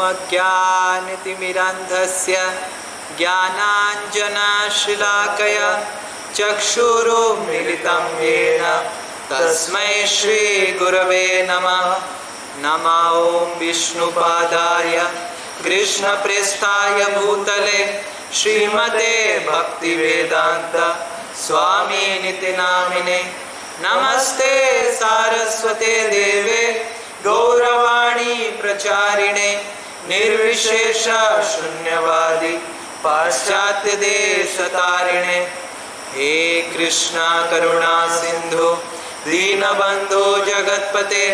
अज्ञानतिमिरान्धस्य ज्ञानाञ्जनशलाकया चक्षुरुन्मीलितं येन तस्मै श्रीगुरवे नमः। नमो ॐ विष्णुपादाय कृष्णप्रेष्ठाय भूतले श्रीमते भक्तिवेदान्त स्वामिनिति नामिने। नमस्ते सारस्वते देवे गौरवाणी प्रचारिणे निर्विशेष शून्यवादी पाश्चात्य देशतारिणे। हे कृष्णा करुणा सिंधु दीनबंधु जगतपते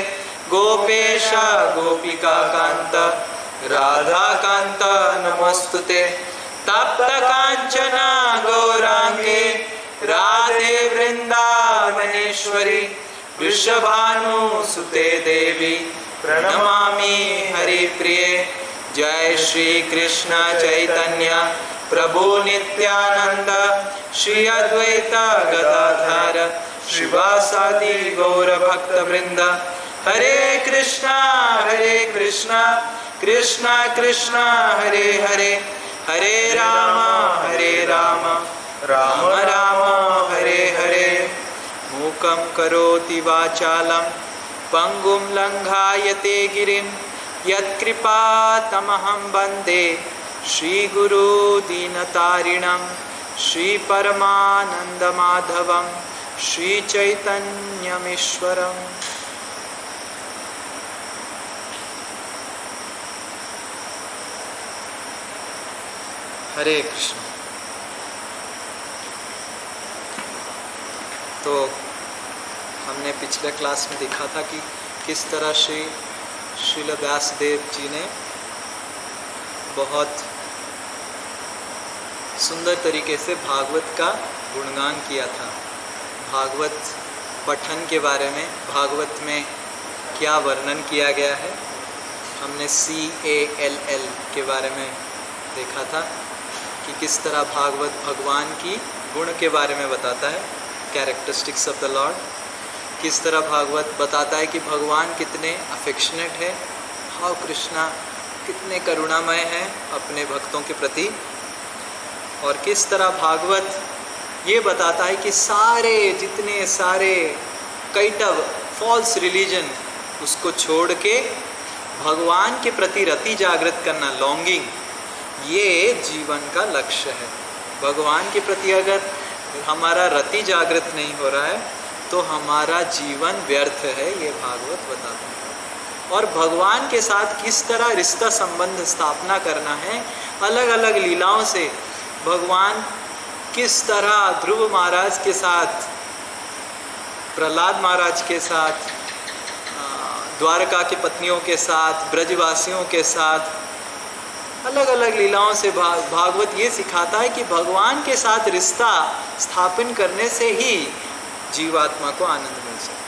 गोपेश गोपिका कांत राधा कांत नमस्तुते। तप्त कांचन गौरांगे राधे वृंदावनेश्वरी वृषभानुसुते देवी प्रणमामि हरिप्रिये। जय श्री कृष्ण चैतन्य प्रभु नित्यानंद श्री अद्वैत गदाधर श्रीवासादि गौर भक्त वृंद। हरे कृष्णा कृष्णा कृष्णा हरे हरे हरे राम राम राम हरे हरे। मूकं करोति वाचालं पंगुं लंघायते गिरिं यत्कृपातमहं वन्दे श्रीगुरु दीनतारिणं श्रीपरमानन्दमाधवं श्रीचैतन्यमीश्वरम्। हरे कृष्ण। तो हमने पिछले क्लास में देखा था कि किस तरह श्रील व्यासदेव जी ने बहुत सुंदर तरीके से भागवत का गुणगान किया था। भागवत पठन के बारे में, भागवत में क्या वर्णन किया गया है, हमने CALL के बारे में देखा था कि किस तरह भागवत भगवान की गुण के बारे में बताता है, कैरेक्टरिस्टिक्स ऑफ द लॉर्ड। किस तरह भागवत बताता है कि भगवान कितने अफेक्शनेट है, हाउ कृष्णा कितने करुणामय हैं अपने भक्तों के प्रति। और किस तरह भागवत ये बताता है कि जितने सारे कैटव फॉल्स रिलीजन उसको छोड़ के भगवान के प्रति रति जागृत करना, लॉन्गिंग, ये जीवन का लक्ष्य है। भगवान के प्रति अगर हमारा रति जागृत नहीं हो रहा है तो हमारा जीवन व्यर्थ है, ये भागवत बताता है। और भगवान के साथ किस तरह रिश्ता संबंध स्थापना करना है, अलग अलग लीलाओं से भगवान किस तरह ध्रुव महाराज के साथ, प्रहलाद महाराज के साथ, द्वारका की पत्नियों के साथ, ब्रजवासियों के साथ अलग अलग लीलाओं से भागवत ये सिखाता है कि भगवान के साथ रिश्ता स्थापन करने से ही जीवात्मा को आनंद मिल सकता है।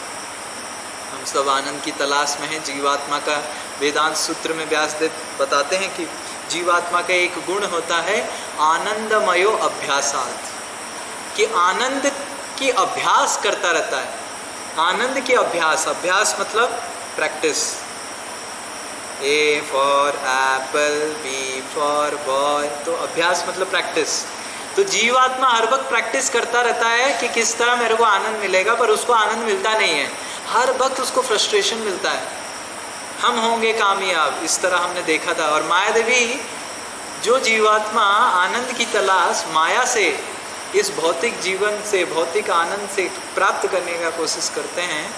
हम सब आनंद की तलाश में हैं। जीवात्मा का वेदांत सूत्र में व्यासदेव बताते हैं कि जीवात्मा का एक गुण होता है आनंदमयो अभ्यासात, कि आनंद की अभ्यास करता रहता है। आनंद की अभ्यास मतलब practice. A for apple, B for boy, तो अभ्यास मतलब प्रैक्टिस। तो जीवात्मा हर वक्त प्रैक्टिस करता रहता है कि किस तरह मेरे को आनंद मिलेगा, पर उसको आनंद मिलता नहीं है। हर वक्त उसको फ्रस्ट्रेशन मिलता है, हम होंगे कामयाब, इस तरह हमने देखा था। और माया देवी, जो जीवात्मा आनंद की तलाश माया से, इस भौतिक जीवन से, भौतिक आनंद से प्राप्त करने का कोशिश करते हैं,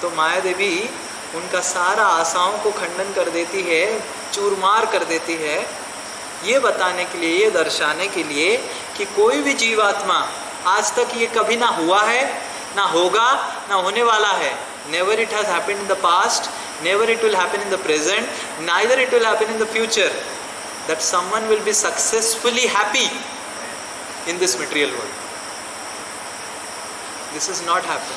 तो माया देवी उनका सारा आशाओं को खंडन कर देती है, चूरमार कर देती है, ये बताने के लिए, ये दर्शाने के लिए कि कोई भी जीवात्मा आज तक ये कभी ना हुआ है, ना होगा, ना होने वाला है। Never it has happened in the past, never it will happen in the present, neither it will happen in the future, that someone will be successfully happy in this material world. This is not happen.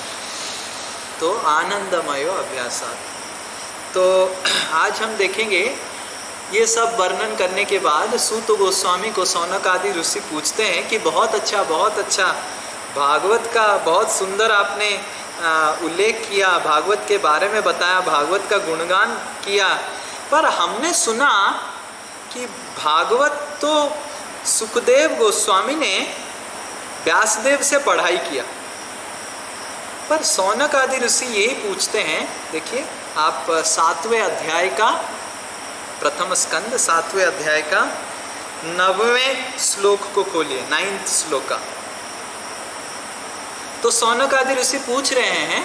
तो आनंदमय अभ्यासात। तो आज हम देखेंगे ये सब वर्णन करने के बाद सूत गोस्वामी को सौनक आदि ऋषि पूछते हैं कि बहुत अच्छा भागवत का बहुत सुंदर आपने उल्लेख किया, भागवत के बारे में बताया, भागवत का गुणगान किया, पर हमने सुना कि भागवत तो सुखदेव गोस्वामी ने व्यासदेव से पढ़ाई किया, पर सौनक आदि ऋषि यही पूछते हैं। देखिए आप 7वें अध्याय का प्रथम स्कंद 7वें अध्याय का 9वें श्लोक को खोलिए, 9th श्लोक का। तो सौनक आदि ऋषि पूछ रहे हैं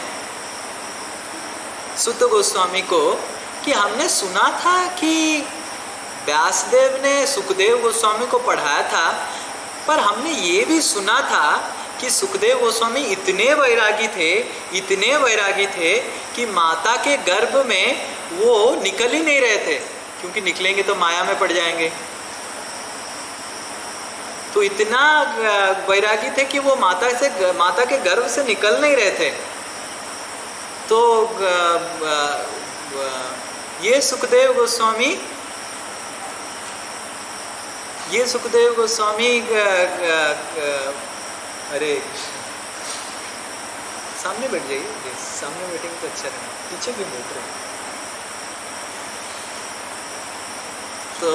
सुत गोस्वामी को कि हमने सुना था कि व्यासदेव ने सुखदेव गोस्वामी को पढ़ाया था, पर हमने ये भी सुना था कि सुखदेव गोस्वामी इतने वैरागी थे कि माता के गर्भ में वो निकल ही नहीं रहे थे, क्योंकि निकलेंगे तो माया में पड़ जाएंगे। तो इतना वैरागी थे कि वो माता के गर्भ से निकल नहीं रहे थे। तो ये सुखदेव गोस्वामी अरे सामने बैठ जाइए, सामने बैठेंगे तो अच्छा रहेगा, पीछे क्यों बैठ रहे हैं। तो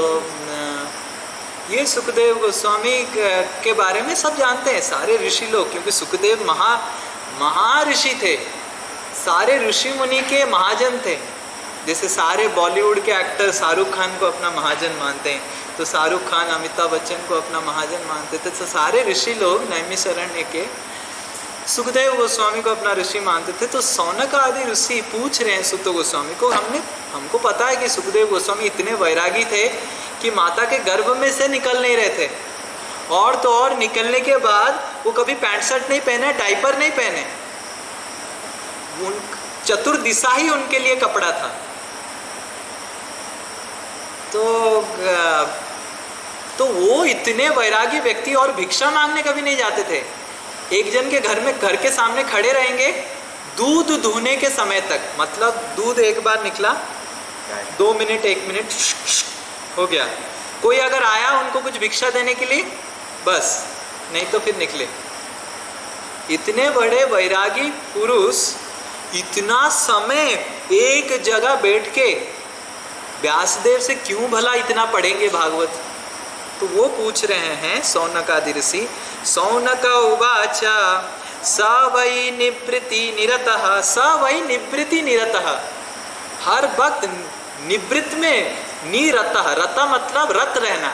ये सुखदेव गोस्वामी के बारे में सब जानते हैं सारे ऋषि लोग, क्योंकि सुखदेव महाऋषि थे, सारे ऋषि मुनि के महाजन थे। जैसे सारे बॉलीवुड के एक्टर शाहरुख खान को अपना महाजन मानते हैं, तो शाहरुख खान अमिताभ बच्चन को अपना महाजन मानते थे। तो सारे ऋषि लोग नैमिषारण्य के सुखदेव गोस्वामी को अपना ऋषि मानते थे। तो सौनक आदि ऋषि पूछ रहे हैं सुत गोस्वामी को, हमको पता है कि सुखदेव गोस्वामी इतने वैरागी थे कि माता के गर्भ में से निकल नहीं रहे थे, और तो और निकलने के बाद वो कभी पैंट शर्ट नहीं पहने, डायपर नहीं पहने, उन चतुर्दिशा ही उनके लिए कपड़ा था। तो वो इतने वैरागी व्यक्ति और भिक्षा मांगने कभी नहीं जाते थे। एक जन के घर के सामने खड़े रहेंगे दूध धोने के समय तक, मतलब दूध एक बार निकला, 2 मिनट 1 मिनट हो गया, कोई अगर आया उनको कुछ भिक्षा देने के लिए बस, नहीं तो फिर निकले। इतने बड़े वैरागी पुरुष इतना समय एक जगह बैठ के व्यासदेव से क्यों भला इतना पढ़ेंगे भागवत। तो वो पूछ रहे हैं सौनक आदि ऋषि। सौनक उवाच स वै निवृत्ति निरतः, हर वक्त निवृत्त में, निरतः, रता मतलब रत रहना,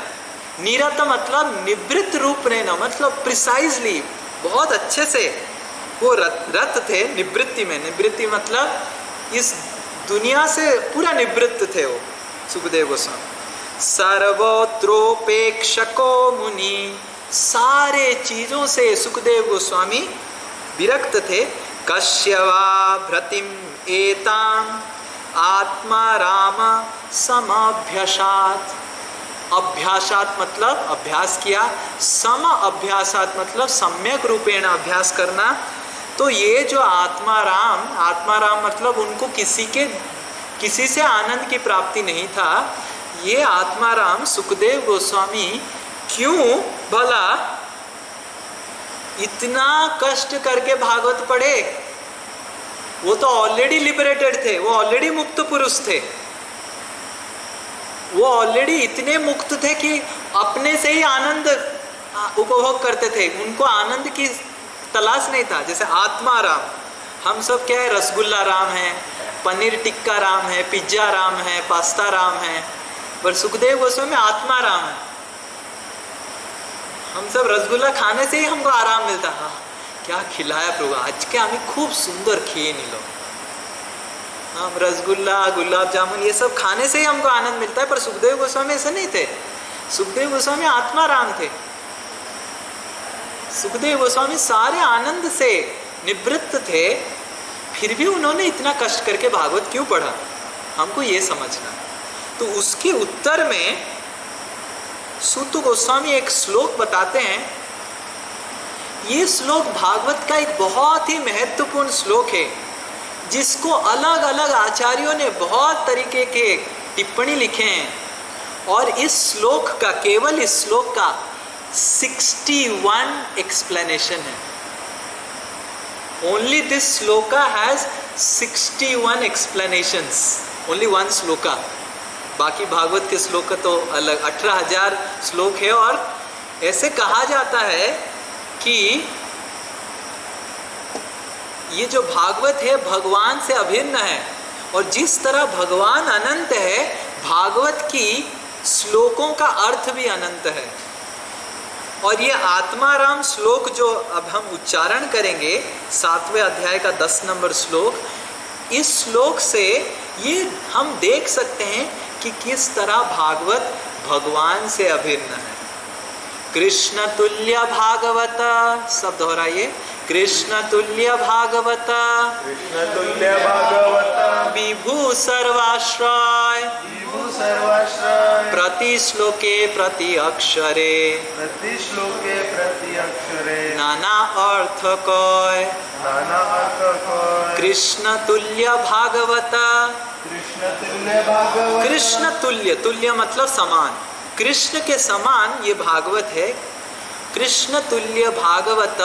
निरत मतलब निवृत्त रूप रहना, मतलब प्रिसाइजली बहुत अच्छे से वो रत थे निवृत्ति में। निवृत्ति मतलब इस दुनिया से पूरा निवृत्त थे वो सुखदेव गोस्वामी। सर्वत्रोपेक्षको मुनि, सारे चीजों से सुखदेव गोस्वामी विरक्त थे। कश्यवा भ्रतिम एताम आत्मा राम समभ्यसात, अभ्यासात मतलब अभ्यास किया, सम अभ्यासात मतलब सम्यक रूपेण अभ्यास करना। तो ये जो आत्मा राम मतलब उनको किसी से आनंद की प्राप्ति नहीं था। ये आत्मा राम सुखदेव गोस्वामी क्यों भला इतना कष्ट करके भागवत पढ़े। वो तो ऑलरेडी लिबरेटेड थे, वो ऑलरेडी मुक्त पुरुष थे, वो ऑलरेडी इतने मुक्त थे कि अपने से ही आनंद उपभोग करते थे, उनको आनंद की तलाश नहीं था। जैसे आत्मा राम, हम सब क्या है, रसगुल्ला राम है, पनीर टिक्का राम है, पिज्जा राम है, पास्ता राम है, पर सुखदेव गोस्वामी आत्मा राम है। हम सब रसगुल्ला खाने से ही हमको आराम मिलता है, क्या खिलाया प्रभु, आज के आम्ही खूब सुंदर खिए निलो। हम रसगुल्ला गुलाब जामुन ये सब खाने से ही हमको आनंद मिलता है, पर सुखदेव गोस्वामी ऐसे नहीं थे। सुखदेव गोस्वामी आत्मा राम थे। सुखदेव गोस्वामी सारे आनंद से निवृत्त थे, फिर भी उन्होंने इतना कष्ट करके भागवत क्यों पढ़ा, हमको ये समझना। तो उसके उत्तर में सूत गोस्वामी एक श्लोक बताते हैं। ये श्लोक भागवत का एक बहुत ही महत्वपूर्ण श्लोक है, जिसको अलग अलग आचार्यों ने बहुत तरीके के टिप्पणी लिखे हैं, और इस श्लोक का, केवल इस श्लोक का 61 एक्सप्लेनेशन है। Only this sloka has 61 explanations. Only one sloka. बाकी भागवत के श्लोक का तो अलग 18,000 श्लोक है। और ऐसे कहा जाता है कि ये जो भागवत है भगवान से अभिन्न है, और जिस तरह भगवान अनंत है, भागवत की श्लोकों का अर्थ भी अनंत है। और ये आत्माराम श्लोक जो अब हम उच्चारण करेंगे 7वें अध्याय का 10 नंबर श्लोक, इस श्लोक से ये हम देख सकते हैं कि किस तरह भागवत भगवान से अभिन्न है। कृष्ण तुल्य भागवत, सब दोहराइए, कृष्ण तुल्य भागवत, कृष्ण तुल्य भागवत, विभु सर्वाश्रय, विभु सर्वाश्रय, प्रति श्लोके प्रति अक्षरे, प्रति श्लोके प्रति अक्षरे, नाना अर्थ कय, नाना अर्थ कय। कृष्ण तुल्य भागवत, कृष्ण तुल्य भागवत, कृष्ण तुल्य, तुल्य मतलब समान, कृष्ण के समान ये भागवत है। कृष्ण तुल्य भागवत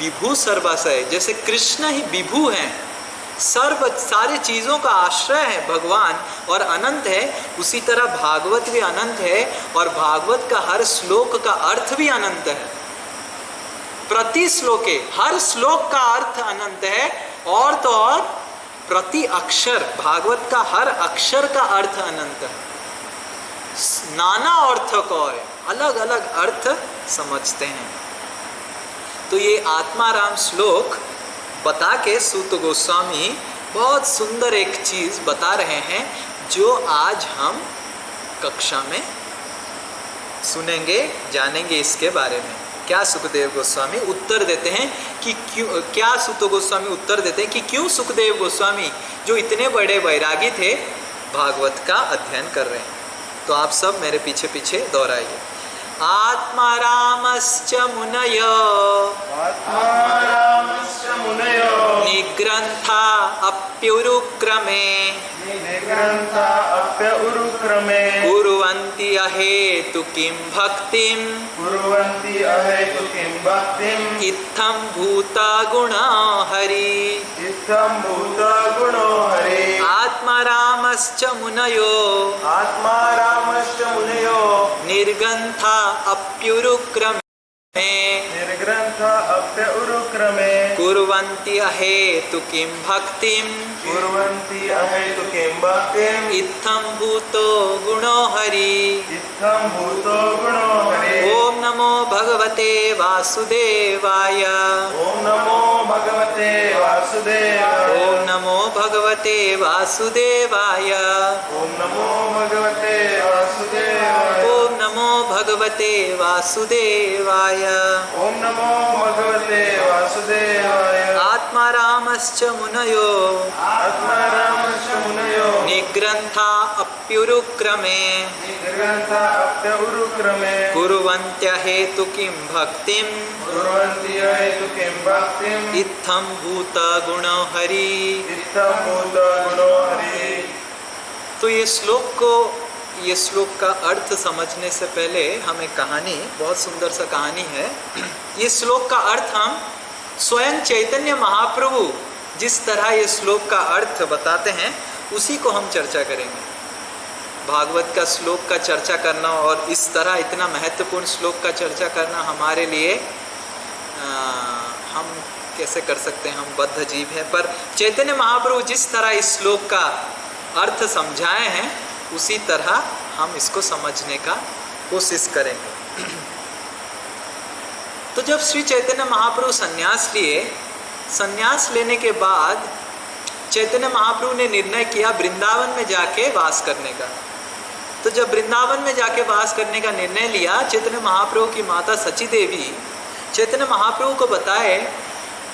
विभु सर्वाश्रय, जैसे कृष्ण ही विभु हैं, सर्व सारी चीज़ों का आश्रय है भगवान और अनंत है, उसी तरह भागवत भी अनंत है और भागवत का हर श्लोक का अर्थ भी अनंत है। प्रति श्लोके, हर श्लोक का अर्थ अनंत है, और तो और प्रति अक्षर, भागवत का हर अक्षर का अर्थ अनंत है। नाना अर्थ को अलग अलग अर्थ समझते हैं। तो ये आत्माराम श्लोक बता के सूत गोस्वामी बहुत सुंदर एक चीज़ बता रहे हैं, जो आज हम कक्षा में सुनेंगे, जानेंगे इसके बारे में। क्या सुखदेव गोस्वामी उत्तर देते हैं कि क्यों, क्या सूत गोस्वामी उत्तर देते हैं कि क्यों सुखदेव गोस्वामी जो इतने बड़े वैरागी थे भागवत का अध्ययन कर रहे हैं। तो आप सब मेरे पीछे पीछे दोहराइए। आत्मारामश्च मुनयो, आत्मारामश्च मुनयो, निग्रन्था अप्युरुक्रमे, निग्रन्था अप्युरुक्रमे, कुर्वन्ति अहेतु किं भक्तिं, कुर्वन्ति अहेतु किं भक्तिं, इत्थं भूता गुणा हरि, इत्थं भूता गुणो हरे। आत्मारामश्च मुनयो, आत्मारामश्च मुनयो, निर्गन्था अप्युरुक्रमे, निर्ग्रन्था अप्युरुक्रमे, कुर्वन्ति अहेतु किं भक्तिं, कुर्वन्ति अहेतु किं भक्तिं, इत्थं भूतो गुणो हरि। इत्थं भूतो गुणो हरे। ओम नमो भगवते वासुदेवाय, ओम नमो भगवते वासुदेवाय, ओम नमो भगवते वासुदेवाय, ओम नमो भगवते वासुदेवाय, ओम नमो भगवते वासुदेवाय। ओम नमो भगवते वासुदेवाय। आत्मारामश्च मुनयो, आत्मारामश्च मुनयो, निग्रन्था अप्युरुक्रमे, निग्रन्था अप्युरुक्रमे, कुर्वन्त्यहेतु किं भक्तिं, कुर्वन्ति अहेतु किं भक्तिं, इत्थं भूत गुणो हरि। इत्थं भूतो गुणो हरि। तो ये श्लोक का अर्थ समझने से पहले हम एक कहानी, बहुत सुंदर सा कहानी है। ये श्लोक का अर्थ हम स्वयं चैतन्य महाप्रभु जिस तरह ये श्लोक का अर्थ बताते हैं उसी को हम चर्चा करेंगे। भागवत का श्लोक का चर्चा करना और इस तरह इतना महत्वपूर्ण श्लोक का चर्चा करना हमारे लिए हम कैसे कर सकते हैं, हम बद्ध जीव हैं। पर चैतन्य महाप्रभु जिस तरह इस श्लोक का अर्थ समझाए हैं उसी तरह हम इसको समझने का कोशिश करेंगे। तो जब श्री चैतन्य महाप्रभु संन्यास लिए, संन्यास लेने के बाद चैतन्य महाप्रभु ने निर्णय किया वृंदावन में जाके वास करने का। तो जब वृंदावन में जाके वास करने का निर्णय लिया, चैतन्य महाप्रभु की माता सची देवी चैतन्य महाप्रभु को बताए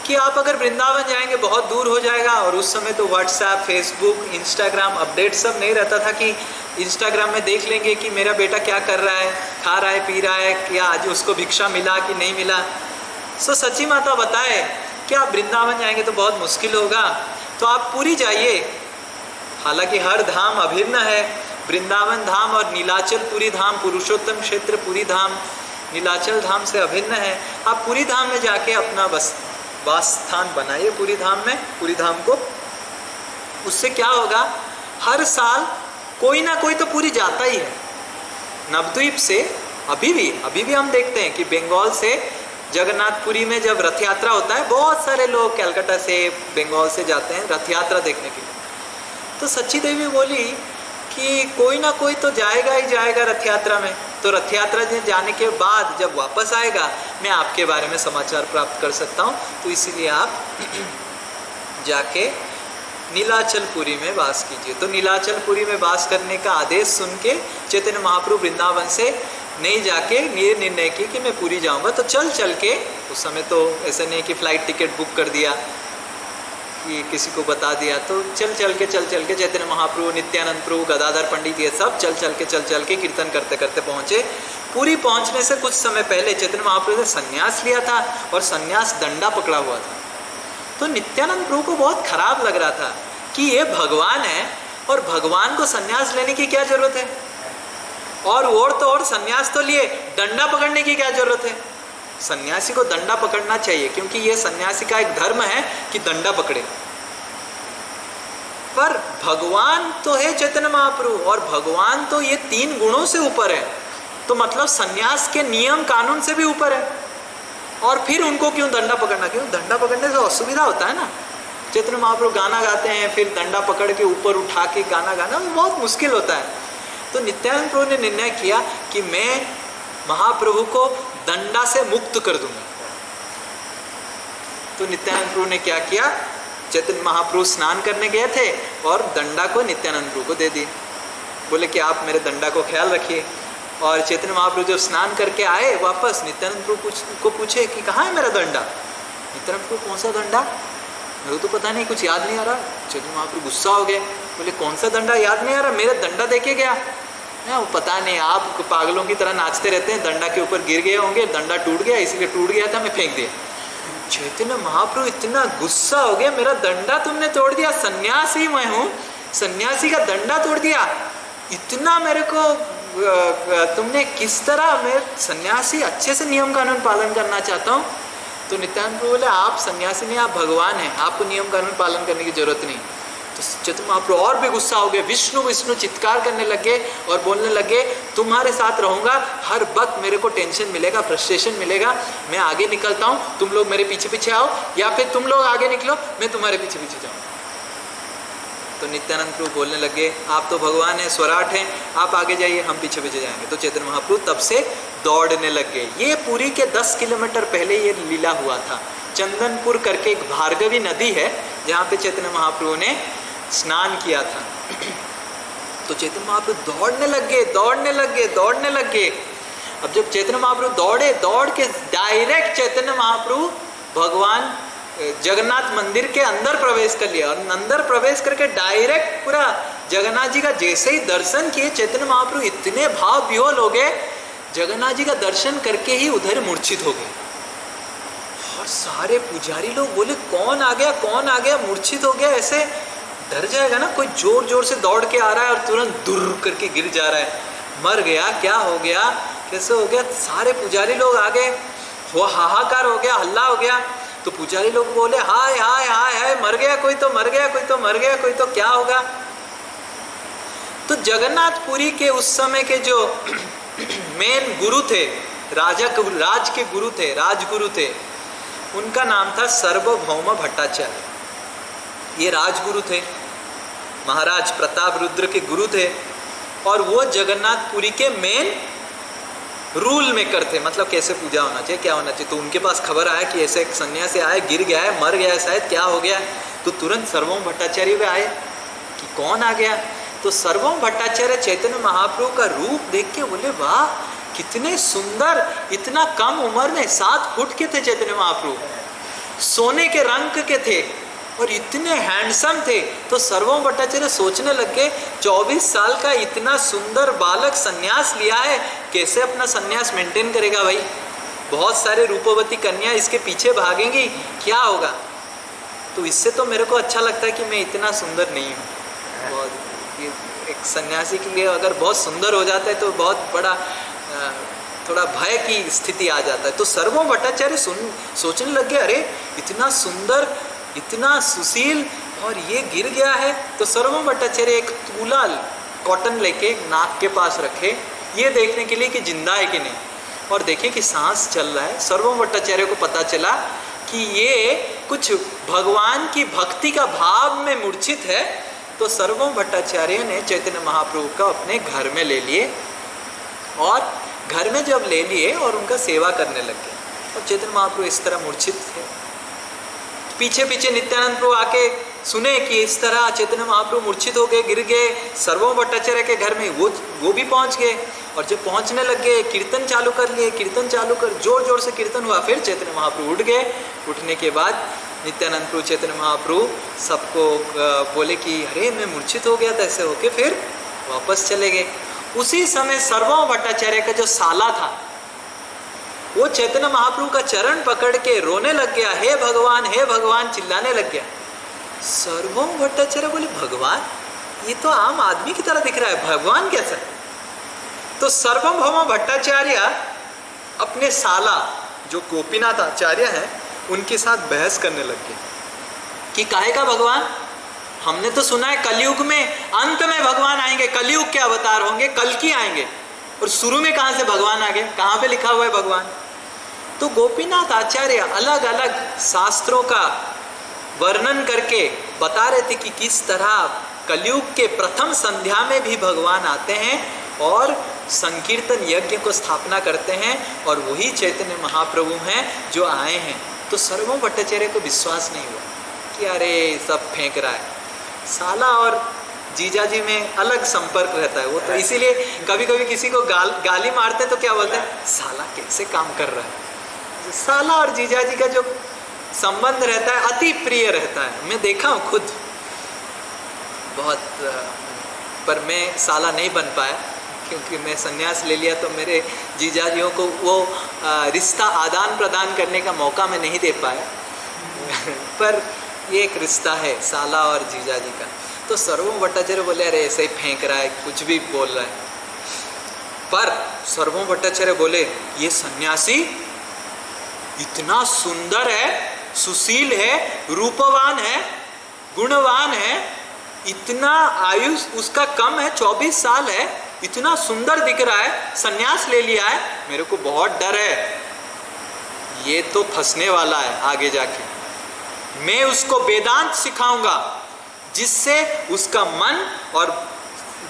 कि आप अगर वृंदावन जाएंगे बहुत दूर हो जाएगा। और उस समय तो व्हाट्सएप, फेसबुक, इंस्टाग्राम अपडेट सब नहीं रहता था कि इंस्टाग्राम में देख लेंगे कि मेरा बेटा क्या कर रहा है, खा रहा है, पी रहा है, क्या आज उसको भिक्षा मिला कि नहीं मिला। सो सची माता बताए कि आप वृंदावन जाएंगे तो बहुत मुश्किल होगा, तो आप पुरी जाइए। हालांकि हर धाम अभिन्न है, वृंदावन धाम और नीलाचल पुरी धाम, पुरुषोत्तम क्षेत्र पुरी धाम नीलाचल धाम से अभिन्न है। आप पुरी धाम में जाके अपना वास स्थान बनाइए पुरी धाम में, पुरी धाम को। उससे क्या होगा, हर साल कोई ना कोई तो पुरी जाता ही है। नवद्वीप से अभी भी हम देखते हैं कि बंगाल से जगन्नाथपुरी में जब रथ यात्रा होता है, बहुत सारे लोग कलकत्ता से, बंगाल से जाते हैं रथ यात्रा देखने के लिए। तो सच्ची देवी बोली कि कोई ना कोई तो जाएगा ही जाएगा रथ यात्रा में, तो रथ यात्रा में जाने के बाद जब वापस आएगा मैं आपके बारे में समाचार प्राप्त कर सकता हूँ, तो इसीलिए आप जाके नीलाचलपुरी में वास कीजिए। तो नीलाचलपुरी में वास करने का आदेश सुन के चैतन्य महाप्रभु वृंदावन से नहीं जाके ये निर्णय की कि मैं पुरी जाऊंगा। तो चल के, उस समय तो ऐसा नहीं कि फ्लाइट टिकट बुक कर दिया कि किसी को बता दिया, तो चल के चैतन्य महाप्रभु, नित्यानंद प्रभु, गदाधर पंडित, ये सब चल के कीर्तन करते करते पहुँचे। पुरी पहुँचने से कुछ समय पहले चैतन्य महाप्रभु ने संन्यास लिया था और संन्यास दंडा पकड़ा हुआ था। तो नित्यानंद प्रभु को बहुत खराब लग रहा था कि ये भगवान है और भगवान को संन्यास लेने की क्या जरूरत है, और संन्यास तो लिए, डंडा पकड़ने की क्या जरूरत है। सन्यासी को दंडा पकड़ना चाहिए, क्योंकि ये सन्यासी का एक धर्म है कि दंडा पकड़े। पर भगवान तो है चैतन्य महाप्रभु, और भगवान तो ये 3 गुणों से ऊपर है, तो मतलब सन्यास के नियम कानून से भी ऊपर है। और फिर उनको क्यों दंडा पकड़ना? क्यों दंडा पकड़ने से असुविधा होता है ना। चैतन्य महाप्रभु गाना गाते हैं, फिर दंडा पकड़ के ऊपर उठा के गाना गाना बहुत मुश्किल होता है। तो नित्यानंद प्रभु ने निर्णय किया कि मैं महाप्रभु को दंडा से मुक्त कर दूंगा। तो नित्यानंद प्रभु ने क्या किया, चैतन्य महाप्रभु स्नान करने गए थे और दंडा को नित्यानंद प्रभु को दे दी। बोले कि आप मेरे दंडा को ख्याल रखिए। और चैतन्य महाप्रभु जब स्नान करके आए वापस, नित्यानंद प्रभु को पूछे कि कहाँ है मेरा दंडा। नित्यानंद प्रभु कौन सा दंडा, मेरे को तो पता नहीं, कुछ याद नहीं आ रहा। चैतन्य महाप्रभु गुस्सा हो गए, बोले कौन सा दंडा, याद नहीं आ रहा, मेरा दंडा देके गया। ना वो पता नहीं, आप पागलों की तरह नाचते रहते हैं, दंडा के ऊपर गिर गए होंगे, दंडा टूट गया, इसलिए टूट गया था, मैं फेंक दिया। चैतन्य महाप्रभु इतना गुस्सा हो गया, मेरा दंडा तुमने तोड़ दिया, सन्यासी मैं हूँ, सन्यासी का दंडा तोड़ दिया, इतना मेरे को तुमने किस तरह, मैं सन्यासी अच्छे से नियम कानून पालन करना चाहता हूँ। तो नित्यानंद प्रभु बोले आप सन्यासी नहीं, आप भगवान हैं, आपको नियम कानून पालन करने की जरूरत नहीं। तो चैतन्य महाप्रभु और भी गुस्सा हो गए, विष्णु विष्णु चित्कार करने लगे और बोलने लगे तुम्हारे साथ रहूंगा, हर वक्त मेरे को टेंशन मिलेगा, फ्रस्ट्रेशन मिलेगा, मैं आगे निकलता हूँ, तुम लोग मेरे पीछे पीछे आओ, या फिर तुम लोग आगे निकलो, मैं तुम्हारे पीछे पीछे जाऊँ। तो नित्यानंद प्रभु बोलने लगे आप तो भगवान हैं, स्वराट हैं, आप आगे जाइए, हम पीछे पीछे जाएंगे। तो चैतन्य महाप्रभु तब से दौड़ने लग गए। ये पुरी के 10 किलोमीटर पहले ये लीला हुआ था। चंदनपुर करके एक भार्गवी नदी है जहाँ पे चैतन्य महाप्रभु ने स्नान किया था। तो चैतन्य महाप्रभु दौड़ने लग गए। अब जब चैतन्य महाप्रभु दौड़े, दौड़ के डायरेक्ट चैतन्य महाप्रभु भगवान जगन्नाथ मंदिर के अंदर प्रवेश कर लिया, और अंदर प्रवेश करके डायरेक्ट पूरा जगन्नाथ जी का जैसे ही दर्शन किए, चैतन्य महाप्रभु इतने भाव विह्वल हो गए, जगन्नाथ जी का दर्शन करके ही उधर मूर्छित हो गए। और सारे पुजारी लोग बोले कौन आ गया, मूर्छित हो गया, ऐसे डर जाएगा ना, कोई जोर जोर से दौड़ के आ रहा है और तुरंत दुर करके गिर जा रहा है, मर गया, क्या हो गया, कैसे हो गया। सारे पुजारी लोग आ गए, वो हाहाकार हो गया, हल्ला हो गया। तो पुजारी लोग बोले हाय हाय हाय हाय, मर गया कोई तो, कोई तो क्या होगा। तो जगन्नाथपुरी के उस समय के जो मेन गुरु थे, राजगुरु थे, उनका नाम था सार्वभौम भट्टाचार्य। ये राजगुरु थे, महाराज प्रताप रुद्र के गुरु थे, और वो जगन्नाथपुरी के मेन रूल मेकर थे, मतलब कैसे पूजा होना चाहिए, क्या होना चाहिए। तो उनके पास खबर आया कि ऐसे एक सन्यासी आया, गिर गया है, मर गया है शायद, क्या हो गया। तो तुरंत सार्वभौम भट्टाचार्य भी आए कि कौन आ गया। तो सार्वभौम भट्टाचार्य चैतन्य महाप्रभु का रूप देख के बोले वाह कितने सुंदर, इतना कम उम्र में 7 फुट के थे चैतन्य महाप्रभु, सोने के रंग के थे और इतने हैंडसम थे। तो सार्वभौम भट्टाचार्य सोचने लगे 24 साल का इतना सुंदर बालक सन्यास लिया है, कैसे अपना सन्यास मेंटेन करेगा भाई, बहुत सारे रूपवती कन्या इसके पीछे भागेंगी, क्या होगा। तो इससे तो मेरे को अच्छा लगता है कि मैं इतना सुंदर नहीं हूँ। बहुत एक सन्यासी के लिए अगर बहुत सुंदर हो जाता है तो बहुत बड़ा थोड़ा भय की स्थिति आ जाता है। तो सार्वभौम भट्टाचार्य सोचने लगे अरे इतना सुंदर, इतना सुशील, और ये गिर गया है। तो सार्वभौम भट्टाचार्य एक कॉटन लेके नाक के पास रखे, ये देखने के लिए कि जिंदा है कि नहीं, और देखे कि सांस चल रहा है। सर्वभौम भट्टाचार्य को पता चला कि ये कुछ भगवान की भक्ति का भाव में मूर्छित है। तो सर्वभौम भट्टाचार्य ने चैतन्य महाप्रभु को अपने घर में ले लिए, और घर में जब ले लिए और उनका सेवा करने लगे, और चैतन्य महाप्रभु इस तरह मूर्छित थे। पीछे पीछे नित्यानंद प्रभु आके सुने कि इस तरह चैतन्य महाप्रभु मूर्छित हो गए, गिर गए। सर्वभौम भट्टाचार्य के घर में वो भी पहुंच गए, और जब पहुंचने लगे कीर्तन चालू कर लिए, कीर्तन चालू कर जोर जोर से कीर्तन हुआ। फिर चैतन्य महाप्रभु उठ गए। उठने के बाद नित्यानंद प्रभु चैतन्य महाप्रभु सबको बोले कि अरे मैं मूर्छित हो गया था, ऐसे होके फिर वापस चले गए। उसी समय सर्वभौम भट्टाचार्य का जो साला था वो चैतन्य महाप्रभु का चरण पकड़ के रोने लग गया, हे भगवान चिल्लाने लग गया। सर्वभौम भट्टाचार्य बोले भगवान, ये तो आम आदमी की तरह दिख रहा है, भगवान कैसा? तो सर्वभौम भट्टाचार्य अपने साला जो गोपीनाथ आचार्य हैं उनके साथ बहस करने लग गए कि काहे का भगवान, हमने तो सुना है कलयुग में अंत में भगवान आएंगे, कलयुग के अवतार होंगे, कल की आएंगे, और शुरू में कहाँ से भगवान आ गए, कहाँ पे लिखा हुआ है भगवान? तो गोपीनाथ आचार्य अलग अलग शास्त्रों का वर्णन करके बता रहे थे कि किस तरह कलयुग के प्रथम संध्या में भी भगवान आते हैं और संकीर्तन यज्ञ को स्थापना करते हैं, और वही चैतन्य महाप्रभु हैं जो आए हैं। तो सर्वभौम भट्टाचार्य को विश्वास नहीं हुआ कि अरे सब फेंक रहा है। साला और जीजाजी में अलग संपर्क रहता है वो, तो इसीलिए कभी कभी किसी को गाली मारते तो क्या बोलते हैं, साला कैसे काम कर रहा है। साला और जीजाजी का जो संबंध रहता है अति प्रिय रहता है। मैं देखा हूँ खुद बहुत, पर मैं साला नहीं बन पाया क्योंकि मैं संन्यास ले लिया, तो मेरे जीजाजियों को वो रिश्ता आदान प्रदान करने का मौका मैं नहीं दे पाया पर ये एक रिश्ता है साला और जीजाजी का। तो सर्वभौम भट्टाचार्य बोले अरे ऐसे ही फेंक रहा है, कुछ भी बोल रहा है। पर सर्वभौम भट्टाचार्य बोले ये सन्यासी इतना सुंदर है, सुशील है, रूपवान है, गुणवान है, इतना आयु उसका कम है, 24 साल है, इतना सुंदर दिख रहा है, सन्यास ले लिया है, मेरे को बहुत डर है, ये तो फंसने वाला है आगे जाके। मैं उसको वेदांत सिखाऊंगा जिससे उसका मन और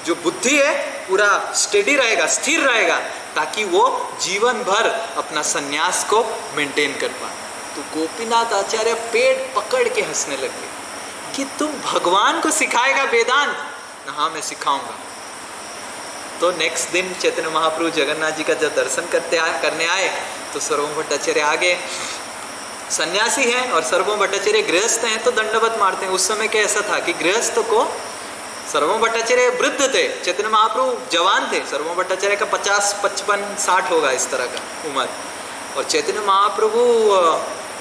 जो बुद्धि है पूरा स्टेडी रहेगा, स्थिर रहेगा, ताकि वो जीवन भर अपना सन्यास को मेंटेन कर पाए। तो गोपीनाथ आचार्य पेट पकड़ के हंसने लगे कि तुम भगवान को सिखाएगा वेदांत? हाँ मैं सिखाऊंगा। तो नेक्स्ट दिन चैतन्य महाप्रभु जगन्नाथ जी का जब दर्शन करने आए तो सर्वभौम भट्टाचार्य आगे सन्यासी हैं और सर्वभौम भट्टाचार्य गृहस्थ हैं, तो दंडवत मारते हैं। उस समय क्या ऐसा था कि गृहस्थ को, सर्वभौम भट्टाचार्य वृद्ध थे, चैतन्य महाप्रभु जवान थे, सर्वभौम भट्टाचार्य का 50, 55, 60 होगा इस तरह का उम्र, और चैतन्य महाप्रभु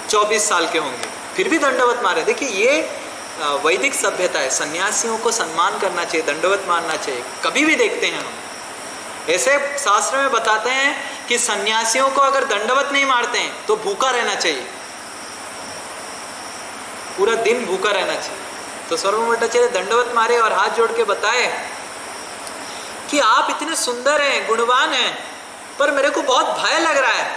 24 साल के होंगे, फिर भी दंडवत मारे। देखिए ये वैदिक सभ्यता है, सन्यासियों को सम्मान करना चाहिए, दंडवत मारना चाहिए। कभी भी देखते हैं हम ऐसे शास्त्र में बताते हैं कि सन्यासियों को अगर दंडवत नहीं मारते हैं तो भूखा रहना चाहिए, पूरा दिन भूखा रहना चाहिए। तो सर्वभौम भट्टाचार्य दंडवत मारे और हाथ जोड़ के बताए कि आप इतने सुंदर हैं, गुणवान हैं, पर मेरे को बहुत भय लग रहा है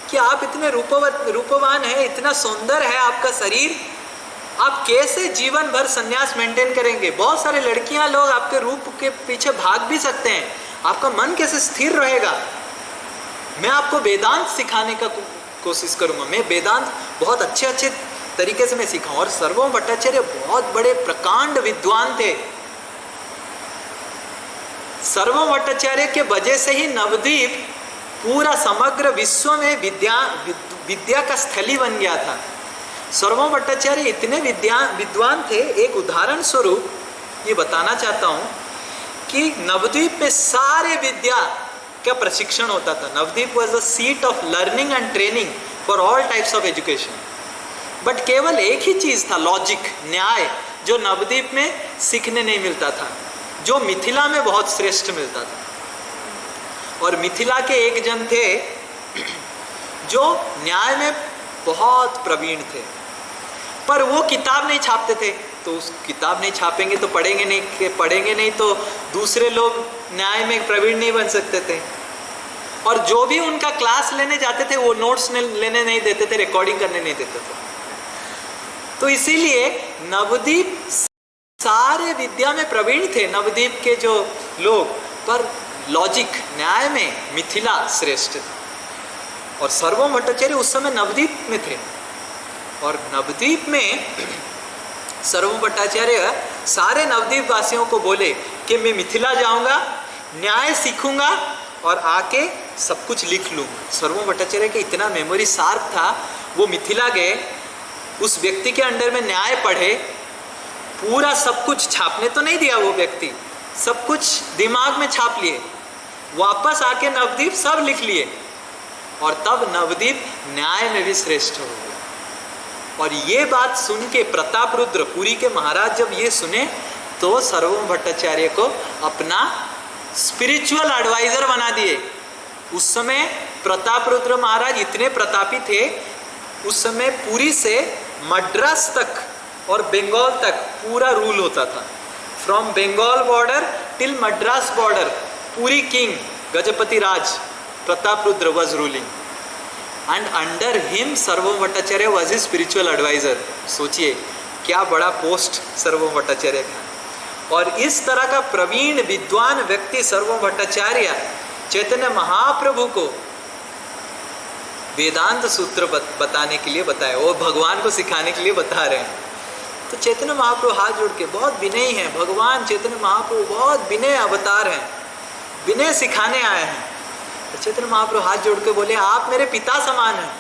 कि आप इतने रूपवान हैं, इतना सुंदर है आपका शरीर, आप कैसे जीवन भर संन्यास मेंटेन करेंगे? बहुत सारे लड़कियां लोग आपके रूप के पीछे भाग भी सकते हैं, आपका मन कैसे स्थिर रहेगा? मैं आपको वेदांत सिखाने का कोशिश करूंगा, मैं वेदांत बहुत अच्छे तरीके से मैं सिखाऊं। और सर्वभौम भट्टाचार्य बहुत बड़े प्रकांड विद्वान थे। सर्वभौम भट्टाचार्य के वजह से ही नवद्वीप पूरा समग्र विश्व में विद्या का स्थली बन गया था। सर्वभौम भट्टाचार्य इतने विद्वान थे, एक उदाहरण स्वरूप ये बताना चाहता हूँ कि नवद्वीप में सारे विद्या का प्रशिक्षण होता था। Nabadwip was the seat of learning and training for all types of education. But केवल एक ही चीज़ था, लॉजिक, न्याय, जो नवद्वीप में सीखने नहीं मिलता था, जो मिथिला में बहुत श्रेष्ठ मिलता था। और मिथिला के एक जन थे जो न्याय में बहुत प्रवीण थे, पर वो किताब नहीं छापते थे। तो उस किताब नहीं छापेंगे तो पढ़ेंगे नहीं तो दूसरे लोग न्याय में प्रवीण नहीं बन सकते थे, और जो भी उनका क्लास लेने जाते थे वो नोट्स लेने नहीं देते थे, रिकॉर्डिंग करने नहीं देते थे। तो इसीलिए नवदीप सारे विद्या में प्रवीण थे, नवदीप के जो लोग, पर लॉजिक न्याय में मिथिला श्रेष्ठ थे। और सर्वभौम भट्टाचार्य उस समय नवदीप में थे, और नवदीप में सर्वभौम भट्टाचार्य सारे नवदीप वासियों को बोले कि मैं मिथिला जाऊंगा, न्याय सीखूंगा और आके सब कुछ लिख लूँगा। सर्वभौम भट्टाचार्य के इतना मेमोरी शार्प था, वो मिथिला गए, उस व्यक्ति के अंडर में न्याय पढ़े, पूरा सब कुछ छापने तो नहीं दिया वो व्यक्ति, सब कुछ दिमाग में छाप लिए, वापस आके नवदीप सब लिख लिए, और तब नवदीप न्याय में भी श्रेष्ठ हो गए। और ये बात सुन के प्रताप रुद्र पुरी के महाराज जब ये सुने तो सर्वभौम भट्टाचार्य को अपना स्पिरिचुअल एडवाइजर बना दिए। उस समय प्रताप रुद्र महाराज इतने प्रतापी थे, उस समय पुरी से मद्रास तक और बंगाल तक पूरा रूल होता था। From Bengal border till Madras border Puri king Gajapati Raj Pratap Rudra was ruling, and under him Sarvabhauma Bhattacharya was his spiritual adviser. सोचिए क्या बड़ा पोस्ट सर्वभौम भट्टाचार्य का। और इस तरह का प्रवीण विद्वान व्यक्ति सर्वभौम भट्टाचार्य चैतन्य महाप्रभु को वेदांत सूत्र बताने के लिए बताए, वो भगवान को सिखाने के लिए बता रहे हैं। तो चैतन्य महाप्रभु हाथ जोड़ के बहुत विनयी हैं, भगवान चैतन्य महाप्रभु बहुत विनय अवतार हैं, विनय सिखाने आए हैं। तो चैतन्य महाप्रभु हाथ जोड़ के बोले आप मेरे पिता समान हैं,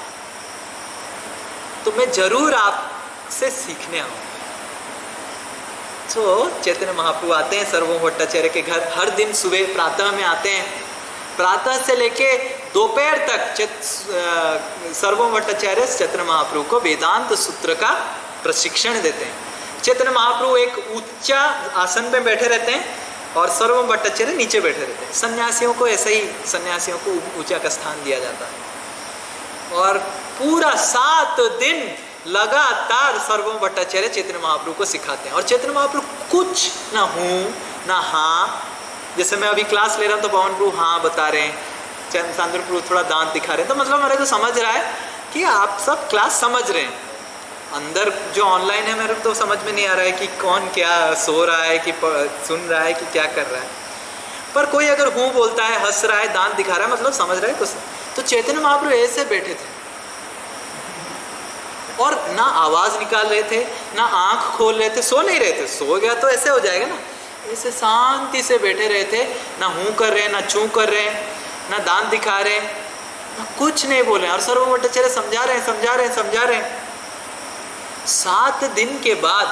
तो मैं जरूर आपसे सीखने आऊँगा। तो चैतन्य महाप्रभु आते हैं सर्वभौम भट्टाचार्य के घर, हर दिन सुबह प्रातः में आते हैं, प्रातः से लेके दोपहर तक सर्वभौम भट्टाचार्य चैतन्य महाप्रभु को वेदांत सूत्र का प्रशिक्षण देते हैं। चैतन्य महाप्रभु एक ऊंचा आसन पे बैठे रहते हैं और सर्वभौम भट्टाचार्य नीचे बैठे रहते हैं। सन्यासियों को ऐसे ही, सन्यासियों को ऊंचा का स्थान दिया जाता है। और पूरा 7 दिन लगातार सर्वभौम भट्टाचार्य चैतन्य महाप्रभु को सिखाते हैं। और चैतन्य महाप्रभु कुछ ना हूँ ना हाँ, जैसे मैं अभी क्लास ले रहा हूँ तो पवन प्रभु हाँ बता रहे हैं, चंद्र प्रभु थोड़ा दांत दिखा रहे हैं, तो मतलब मेरे को समझ रहा है कि आप सब क्लास समझ रहे हैं। अंदर जो ऑनलाइन है मेरे को तो समझ में नहीं आ रहा है कि कौन क्या सो रहा है, कि सुन रहा है, कि क्या कर रहा है। पर कोई अगर हूँ बोलता है, हंस रहा है, दांत दिखा रहा है, मतलब समझ रहा है कुछ। तो चैतन्य महाप्रभु ऐसे बैठे थे और ना आवाज निकाल रहे थे, ना आंख खोल रहे थे, सो नहीं रहे थे, सो गया तो ऐसे हो जाएगा ना, ऐसे शांति से बैठे रहे थे, ना हूँ कर रहे हैं, ना चूँ कर रहे हैं, ना दांत दिखा रहे हैं, ना कुछ नहीं बोले। और सर्वभौम भट्टाचार्य समझा रहे हैं, समझा रहे हैं, समझा रहे हैं। 7 दिन के बाद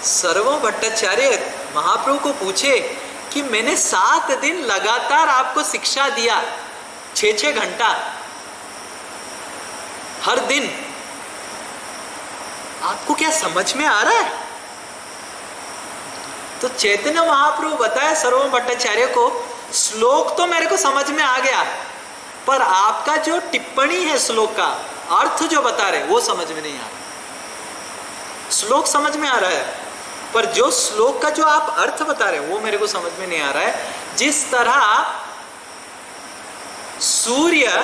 सर्वभौम भट्टाचार्य महाप्रभु को पूछे कि मैंने 7 दिन लगातार आपको शिक्षा दिया, 6-6 घंटा हर दिन, आपको क्या समझ में आ रहा है? तो चैतन्य महाप्रभु बताया सर्वभौम भट्टाचार्य को, श्लोक तो मेरे को समझ में आ गया, पर आपका जो टिप्पणी है श्लोक का अर्थ जो बता रहे वो समझ में नहीं आ रहा। श्लोक समझ में आ रहा है, पर जो श्लोक का जो आप अर्थ बता रहे वो मेरे को समझ में नहीं आ रहा है। जिस तरह सूर्य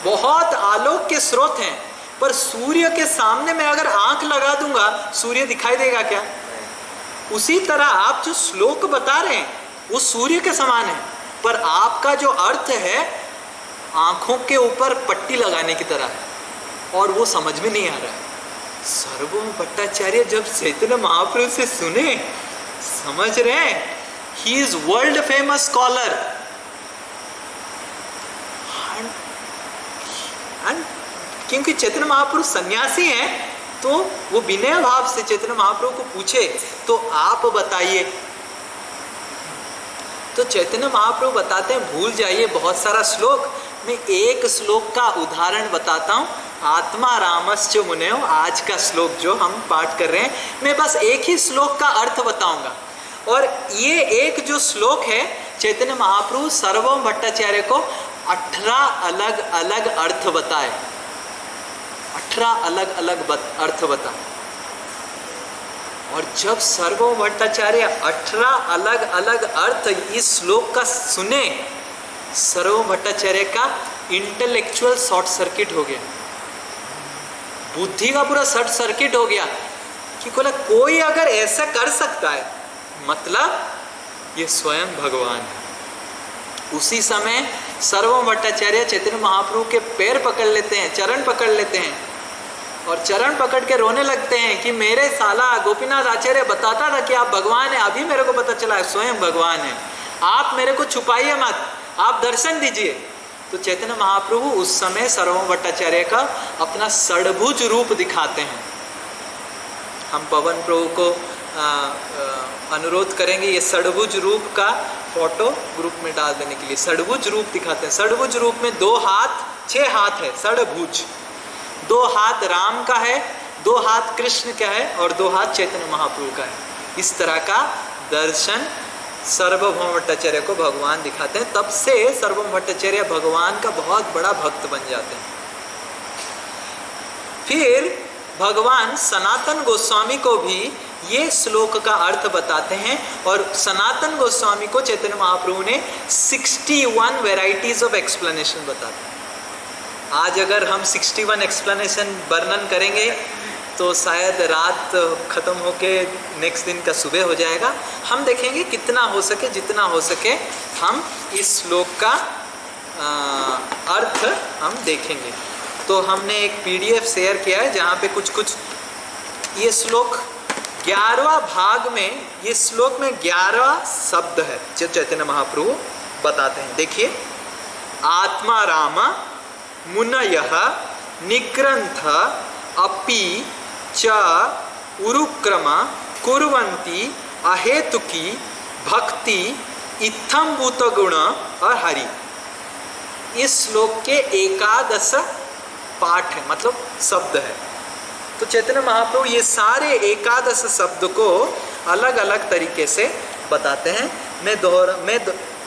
बहुत आलोक के स्रोत हैं, पर सूर्य के सामने मैं अगर आंख लगा दूंगा सूर्य दिखाई देगा क्या? उसी तरह आप जो श्लोक बता रहे हैं वो सूर्य के समान है, पर आपका जो अर्थ है आंखों के ऊपर पट्टी लगाने की तरह है और वो समझ में नहीं आ रहा है। सर्वभौम भट्टाचार्य जब चैतन्य महाप्रभु से सुने, समझ रहे हैं, he is world famous scholar, क्योंकि चैतन्य महाप्रभु सन्यासी हैं तो वो विनय भाव से चैतन्य महाप्रभु को पूछे तो आप बताइए। तो चैतन्य महाप्रभु बताते हैं भूल जाइए बहुत सारा श्लोक, मैं एक श्लोक का उदाहरण बताता हूँ। आत्मा रामश्च मुनयो, आज का श्लोक जो हम पाठ कर रहे हैं, मैं बस एक ही श्लोक का अर्थ बताऊंगा। और ये एक जो श्लोक है चैतन्य महाप्रभु सर्वभौम भट्टाचार्य को 18 अलग अलग अर्थ बताए, 18 अलग अलग अर्थ बताए। और जब सर्वभौम भट्टाचार्य 18 अलग अलग अर्थ इस श्लोक का सुने, सर्वभौम भट्टाचार्य का इंटेलेक्चुअल शॉर्ट सर्किट हो गया, बुद्धि का पूरा शॉर्ट सर्किट हो गया कि बोला कोई अगर ऐसा कर सकता है मतलब ये स्वयं भगवान है। उसी समय सर्वभौम भट्टाचार्य चैतन्य महाप्रभु के पैर पकड़ लेते हैं, चरण पकड़ लेते हैं और चरण पकड़ के रोने लगते हैं कि मेरे साला गोपीनाथ आचार्य बताता था कि आप भगवान हैं, अभी मेरे को पता चला है स्वयं भगवान है, आप मेरे को छुपाइए मत, आप दर्शन दीजिए। तो चैतन्य महाप्रभु उस समय सर्वभौम भट्टाचार्य का अपना षड्भुज रूप दिखाते हैं। हम पवन प्रभु को अनुरोध करेंगे ये षड्भुज रूप का फोटो ग्रुप में डाल देने के लिए। षड्भुज रूप दिखाते हैं। षड्भुज रूप में 2 हाथ 6 हाथ है, षड्भुज। 2 हाथ राम का है, 2 हाथ कृष्ण का है और 2 हाथ चैतन्य महाप्रभु का है। इस तरह का दर्शन सर्वभौम भट्टाचार्य को भगवान दिखाते हैं। तब से सर्वभौम भट्टाचार्य भगवान का बहुत बड़ा भक्त बन जाते हैं। फिर भगवान सनातन गोस्वामी को भी ये श्लोक का अर्थ बताते हैं और सनातन गोस्वामी को चैतन्य महाप्रभु ने 61 वेराइटीज ऑफ एक्सप्लेनेशन बताते हैं। आज अगर हम 61 एक्सप्लेनेशन वर्णन करेंगे तो शायद रात खत्म होके नेक्स्ट दिन का सुबह हो जाएगा। हम देखेंगे कितना हो सके, जितना हो सके हम इस श्लोक का अर्थ हम देखेंगे। तो हमने एक PDF शेयर किया है जहाँ पे कुछ ये श्लोक 11वां भाग में, ये श्लोक में 11 शब्द है जो चैतन्य महाप्रभु बताते हैं। देखिए, आत्मा राम मुनयः निग्रंथ अपि च उरुक्रम कुर्वन्ति अहेतुकी भक्ति इत्थम भूत गुण और हरि। इस श्लोक के 11 पाठ है, मतलब शब्द है। तो चैतन्य महाप्रभु ये सारे 11 शब्द को अलग अलग तरीके से बताते हैं। मैं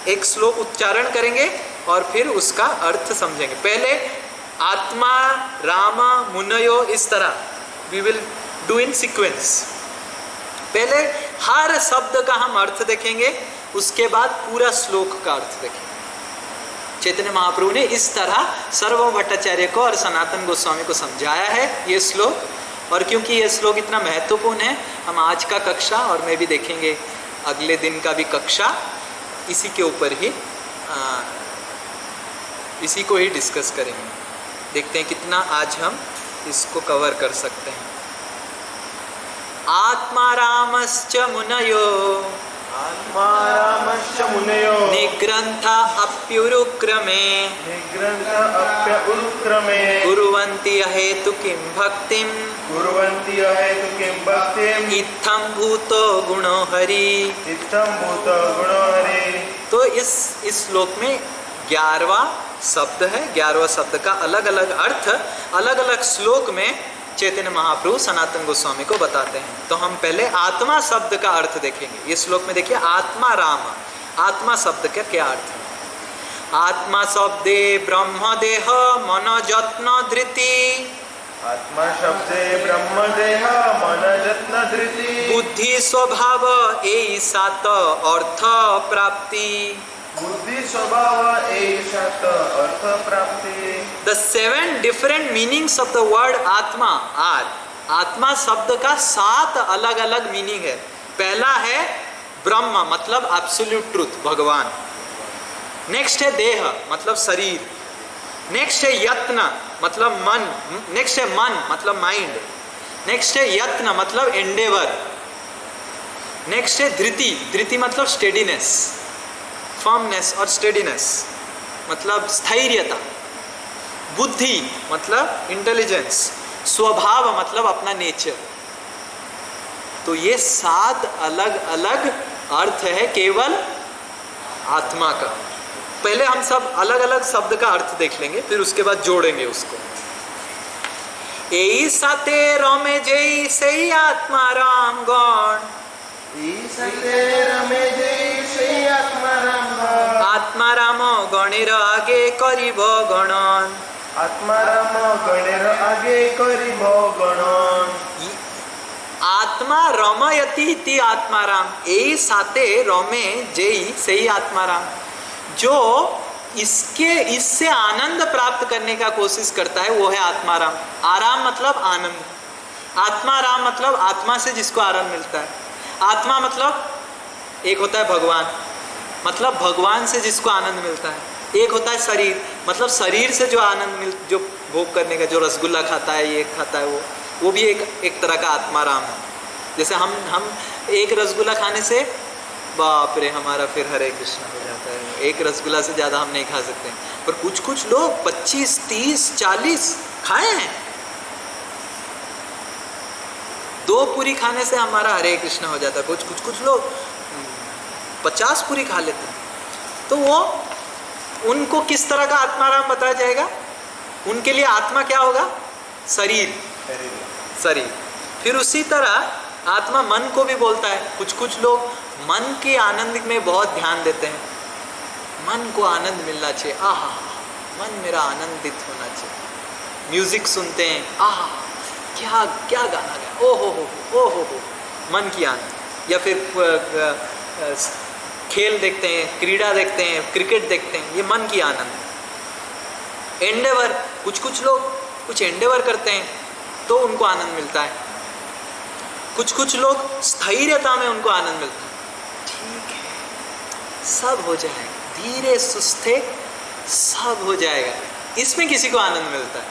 एक श्लोक उच्चारण करेंगे और फिर उसका अर्थ समझेंगे। पहले आत्मा राम मुनयो, इस तरह we will do in sequence. पहले हर शब्द का हम अर्थ देखेंगे, उसके बाद पूरा श्लोक का अर्थ देखेंगे। चैतन्य महाप्रभु ने इस तरह सर्वभौम भट्टाचार्य को और सनातन गोस्वामी को समझाया है ये श्लोक। और क्योंकि ये श्लोक इतना महत्वपूर्ण है, हम आज का कक्षा और मैं भी देखेंगे अगले दिन का भी कक्षा इसी के ऊपर ही इसी को ही डिस्कस करेंगे। देखते हैं कितना आज हम इसको कवर कर सकते हैं। आत्मा रामश्च मुनयो आत्मा रामश्च मुनयो निग्रंथ अप्युरुक्रमे निग्रंथ अप्युरुक्रमे कुर्वन्ति अहेतु किं भक्तिं कुर्वन्ति अहेतुकीं भक्तिं इत्थं भूतो गुणो हरि। इत्थं भूत गुणो हरि। तो इस श्लोक में 11वां शब्द है। 11वां शब्द का अलग अलग अर्थ अलग अलग श्लोक में चैतन्य महाप्रभु सनातन गोस्वामी को बताते हैं। तो हम पहले आत्मा शब्द का अर्थ देखेंगे। इस श्लोक में देखिए, आत्मा राम, आत्मा शब्द का क्या अर्थ है। आत्मा शब्दे ब्रह्म देह मन जत्न धृति आत्मा शब्दे ब्रह्म देह मन जत्न धृति बुद्धि स्वभाव एई सात अर्थ प्राप्ति। बुद्धि स्वभाव एषत अर्थ प्राप्ति। The 7 different meanings of the word आत्मा are, आत्मा शब्द का 7 अलग अलग मीनिंग है। पहला है ब्रह्म, मतलब एब्सोल्यूट ट्रूथ, भगवान। नेक्स्ट है देह, मतलब शरीर। नेक्स्ट है यत्न, मतलब मन। नेक्स्ट है मन, मतलब माइंड। नेक्स्ट है यत्न, मतलब एंडेवर। नेक्स्ट है धृति, धृति मतलब स्टेडीनेस, फर्मनेस और स्टेडीनेस, मतलब स्थैर्यता। बुद्धि मतलब इंटेलिजेंस। स्वभाव मतलब अपना नेचर। तो ये 7 अलग अलग अर्थ है केवल आत्मा का। पहले हम सब अलग अलग शब्द का अर्थ देख लेंगे, फिर उसके बाद जोड़ेंगे उसको। एई साते रमे जई सही आत्मा राम गण आत्मा राम गणेर आगे करिब गणन। आत्मा राम गणेर आगे करिब गणन। आत्मा रमयति इति आत्माराम, यही साते रमे जेई सही आत्माराम, जो इससे आनंद प्राप्त करने का कोशिश करता है वो है आत्माराम। आराम मतलब आनंद, आत्माराम मतलब आत्मा से जिसको आनंद मिलता है। आत्मा मतलब एक होता है भगवान, मतलब भगवान से जिसको आनंद मिलता है। एक होता है शरीर, मतलब शरीर से जो आनंद जो भोग करने का, जो रसगुल्ला खाता है, ये खाता है, वो भी एक तरह का आत्माराम है। जैसे हम एक रसगुल्ला खाने से बाप रे हमारा फिर हरे कृष्ण हो जाता है। एक रसगुल्ला से ज़्यादा हम नहीं खा सकते, पर कुछ लोग 25, 30, 40 खाए हैं। 2 पूरी खाने से हमारा हरे कृष्ण हो जाता है। कुछ लोग 50 पूरी खा लेते हैं। तो वो उनको किस तरह का आत्माराम बताया जाएगा? उनके लिए आत्मा क्या होगा? शरीर। फिर उसी तरह आत्मा मन को भी बोलता है। कुछ लोग मन के आनंद में बहुत ध्यान देते हैं। मन को आनंद मिलना चाहिए, आहा मन मेरा आनंदित होना चाहिए। म्यूजिक सुनते हैं, आहा क्या गाना गाया, ओ हो मन की आनंद। या फिर खेल देखते हैं, क्रीड़ा देखते हैं, क्रिकेट देखते हैं, ये मन की आनंद। एंडेवर, कुछ लोग कुछ एंडेवर करते हैं तो उनको आनंद मिलता है। कुछ लोग स्थैर्यता में उनको आनंद मिलता है। ठीक है, सब हो जाएगा, धीरे सुस्ते सब हो जाएगा, इसमें किसी को आनंद मिलता है।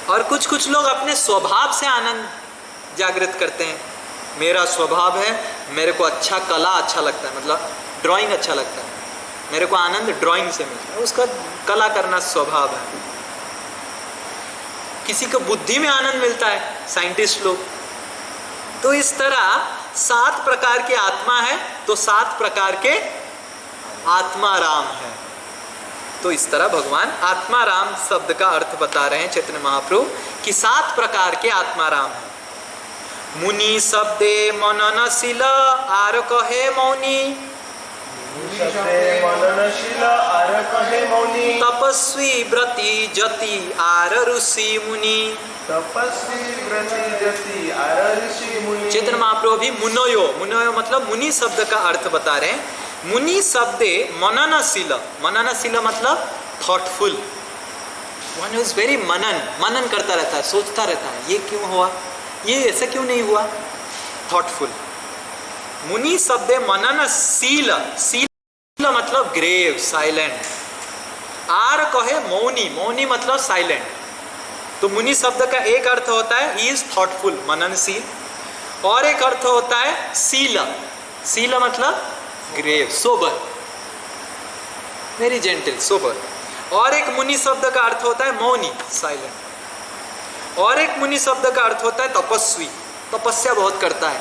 और कुछ लोग अपने स्वभाव से आनंद जागृत करते हैं। मेरा स्वभाव है, मेरे को कला अच्छा लगता है, मतलब ड्राइंग अच्छा लगता है, मेरे को आनंद ड्राइंग से मिलता है, उसका कला करना स्वभाव है। किसी को बुद्धि में आनंद मिलता है, साइंटिस्ट लोग। तो इस तरह 7 प्रकार के आत्मा है, तो 7 प्रकार के आत्माराम है। तो इस तरह भगवान आत्माराम शब्द का अर्थ बता रहे हैं चैतन्य महाप्रभु कि 7 प्रकार के आत्माराम है। मुनि शब्दे मननशील आर कहे मौनी, तपस्वी व्रती जति आर ऋषि मुनि। चैतन्य महाप्रभु भी मुनयो मतलब मुनि शब्द का अर्थ बता रहे हैं। मुनि शब्दे मननशील मतलब थॉटफुल, वन इज वेरी मनन करता रहता है, सोचता रहता है, ये क्यों हुआ, ये ऐसा क्यों नहीं हुआ, थॉटफुल। मुनि शब्दे मननशील मतलब ग्रेव, साइलेंट। आर कहे मौनी मतलब साइलेंट। तो मुनि शब्द का एक अर्थ होता है ही इज थॉटफुल, मननशील, और एक अर्थ होता है शील मतलब grave, sober, very gentle, sober. और एक मुनि शब्द का अर्थ होता है मौनी, साइलेंट। और एक मुनि शब्द का अर्थ होता है तपस्वी, तपस्या बहुत करता है।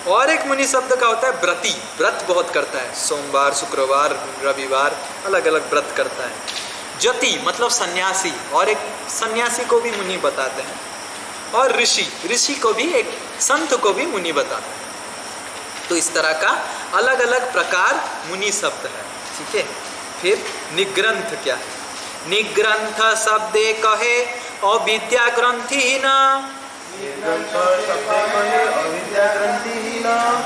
और एक मुनि शब्द का होता है व्रती, व्रत बहुत करता है, सोमवार, शुक्रवार, रविवार, अलग अलग व्रत करता है। जति मतलब सन्यासी, और एक सन्यासी को भी मुनि बताते हैं। और ऋषि को भी, एक संत को भी मुनि बताते हैं। तो इस तरह का अलग अलग प्रकार मुनि शब्द है। ठीक है, फिर निग्रंथ क्या है? निग्रंथ शब्दे कहे अविद्या ग्रंथि न,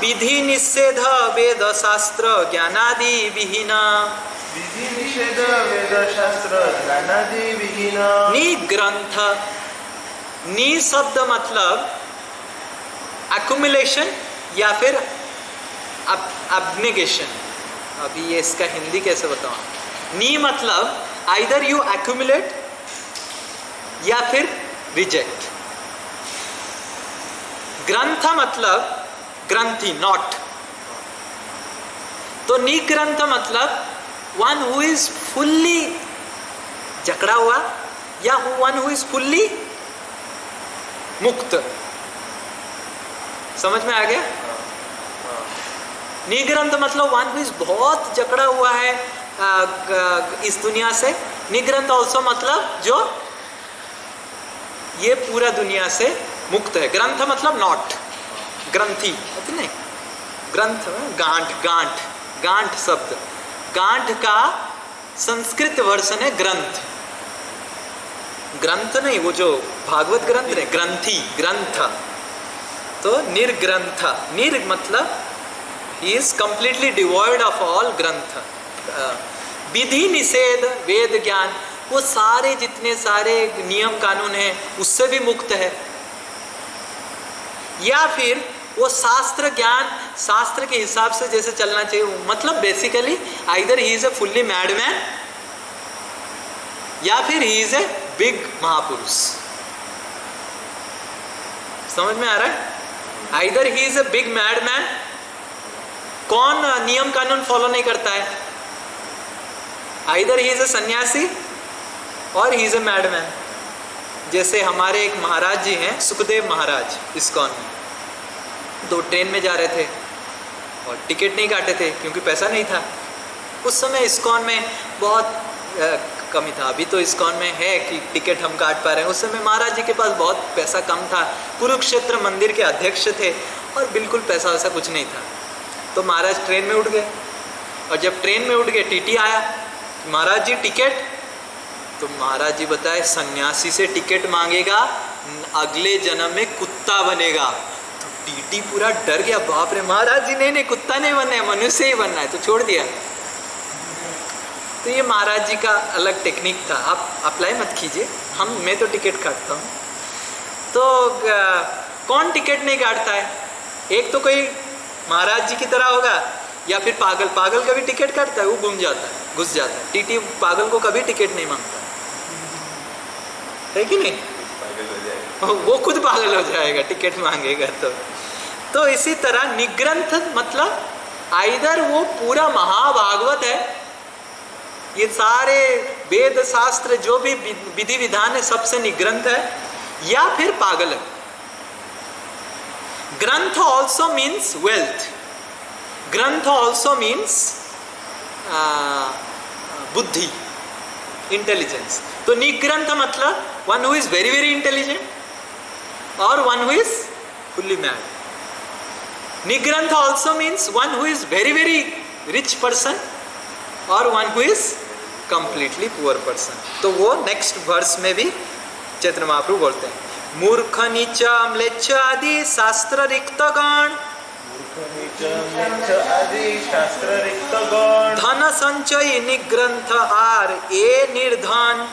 विधि निषेध वेद शास्त्र ज्ञानादि विहीन। निग्रंथ, नि शब्द मतलब एक्युमुलेशन या फिर अब्नेगेशन। अभी ये इसका हिंदी कैसे बताऊं? नी मतलब आइदर यू एक्युमुलेट या फिर रिजेक्ट। ग्रंथ मतलब ग्रंथि, नॉट। तो निग्रंथ मतलब वन हु इज फुल्ली जकड़ा हुआ या वन हु इज फुल्ली मुक्त। समझ में आ गया? निग्रंथ मतलब वन हु इज बहुत जकड़ा हुआ है इस दुनिया से। निग्रंथ ऑल्सो मतलब जो ये पूरा दुनिया से मुक्त है। ग्रंथ मतलब नॉट, ग्रंथि नहीं, ग्रंथ गांठ शब्द, गांठ का संस्कृत वर्जन है ग्रंथ। ग्रंथ नहीं, वो जो भागवत ग्रंथ नहीं, ग्रंथि, ग्रंथ तो निर्ग्रंथ, निर मतलब he is completely devoid of all ग्रंथ। विधि निषेध वेद ज्ञान, वो सारे जितने सारे नियम कानून हैं उससे भी मुक्त है। या फिर वो शास्त्र ज्ञान, शास्त्र के हिसाब से जैसे चलना चाहिए, मतलब basically either he is a fully madman या फिर ही इज ए बिग महापुरुष। समझ में आ रहा है? Either he is a big madman, कौन नियम कानून फॉलो नहीं करता है? आइदर ही इज ए सन्यासी और ही इज ए मैडमैन। जैसे हमारे एक महाराज जी हैं, सुखदेव महाराज, इस्कॉन में, तो ट्रेन में जा रहे थे और टिकट नहीं काटे थे क्योंकि पैसा नहीं था। उस समय इस्कॉन में बहुत कमी था, अभी तो इस्कॉन में है कि टिकट हम काट पा रहे हैं। उस समय महाराज जी के पास बहुत पैसा कम था, कुरुक्षेत्र मंदिर के अध्यक्ष थे और बिल्कुल पैसा वैसा कुछ नहीं था। तो महाराज ट्रेन में उठ गए और जब ट्रेन में उठ गए टीटी आया, महाराज जी टिकट, तो महाराज जी बताए सन्यासी से टिकट मांगेगा अगले जन्म में कुत्ता बनेगा। तो टीटी पूरा डर गया, बाप रे, महाराज जी नहीं कुत्ता नहीं बनना है, मनुष्य ही बनना है, तो छोड़ दिया। तो ये महाराज जी का अलग टेक्निक था, आप अप्लाई मत कीजिए, मैं तो टिकट काटता हूँ। तो कौन टिकट नहीं काटता है? एक तो कोई महाराज जी की तरह होगा या फिर पागल, पागल कभी टिकट काटता है, वो घुस जाता है। टीटी पागल को कभी टिकट नहीं मांगता है कि नहीं? वो खुद पागल हो जाएगा टिकट मांगेगा तो इसी तरह निग्रंथ मतलब आइदर वो पूरा महाभागवत है, ये सारे वेद शास्त्र जो भी विधि विधान है सबसे निग्रंथ है, या फिर पागल है। Granth also means wealth, granth also means buddhi, intelligence. तो निग्रंथ मतलब one who is very very intelligent और one who is fully mad. Nigranth also means one who is very very rich person और one who is completely poor person. तो वो next verse में भी चैतन्य महाप्रभु बोलते हैं, मूर्ख नीच म्लेच्छ आदि शास्त्र रिक्तगण, धन संचय निग्रंथ आर ए निर्धन।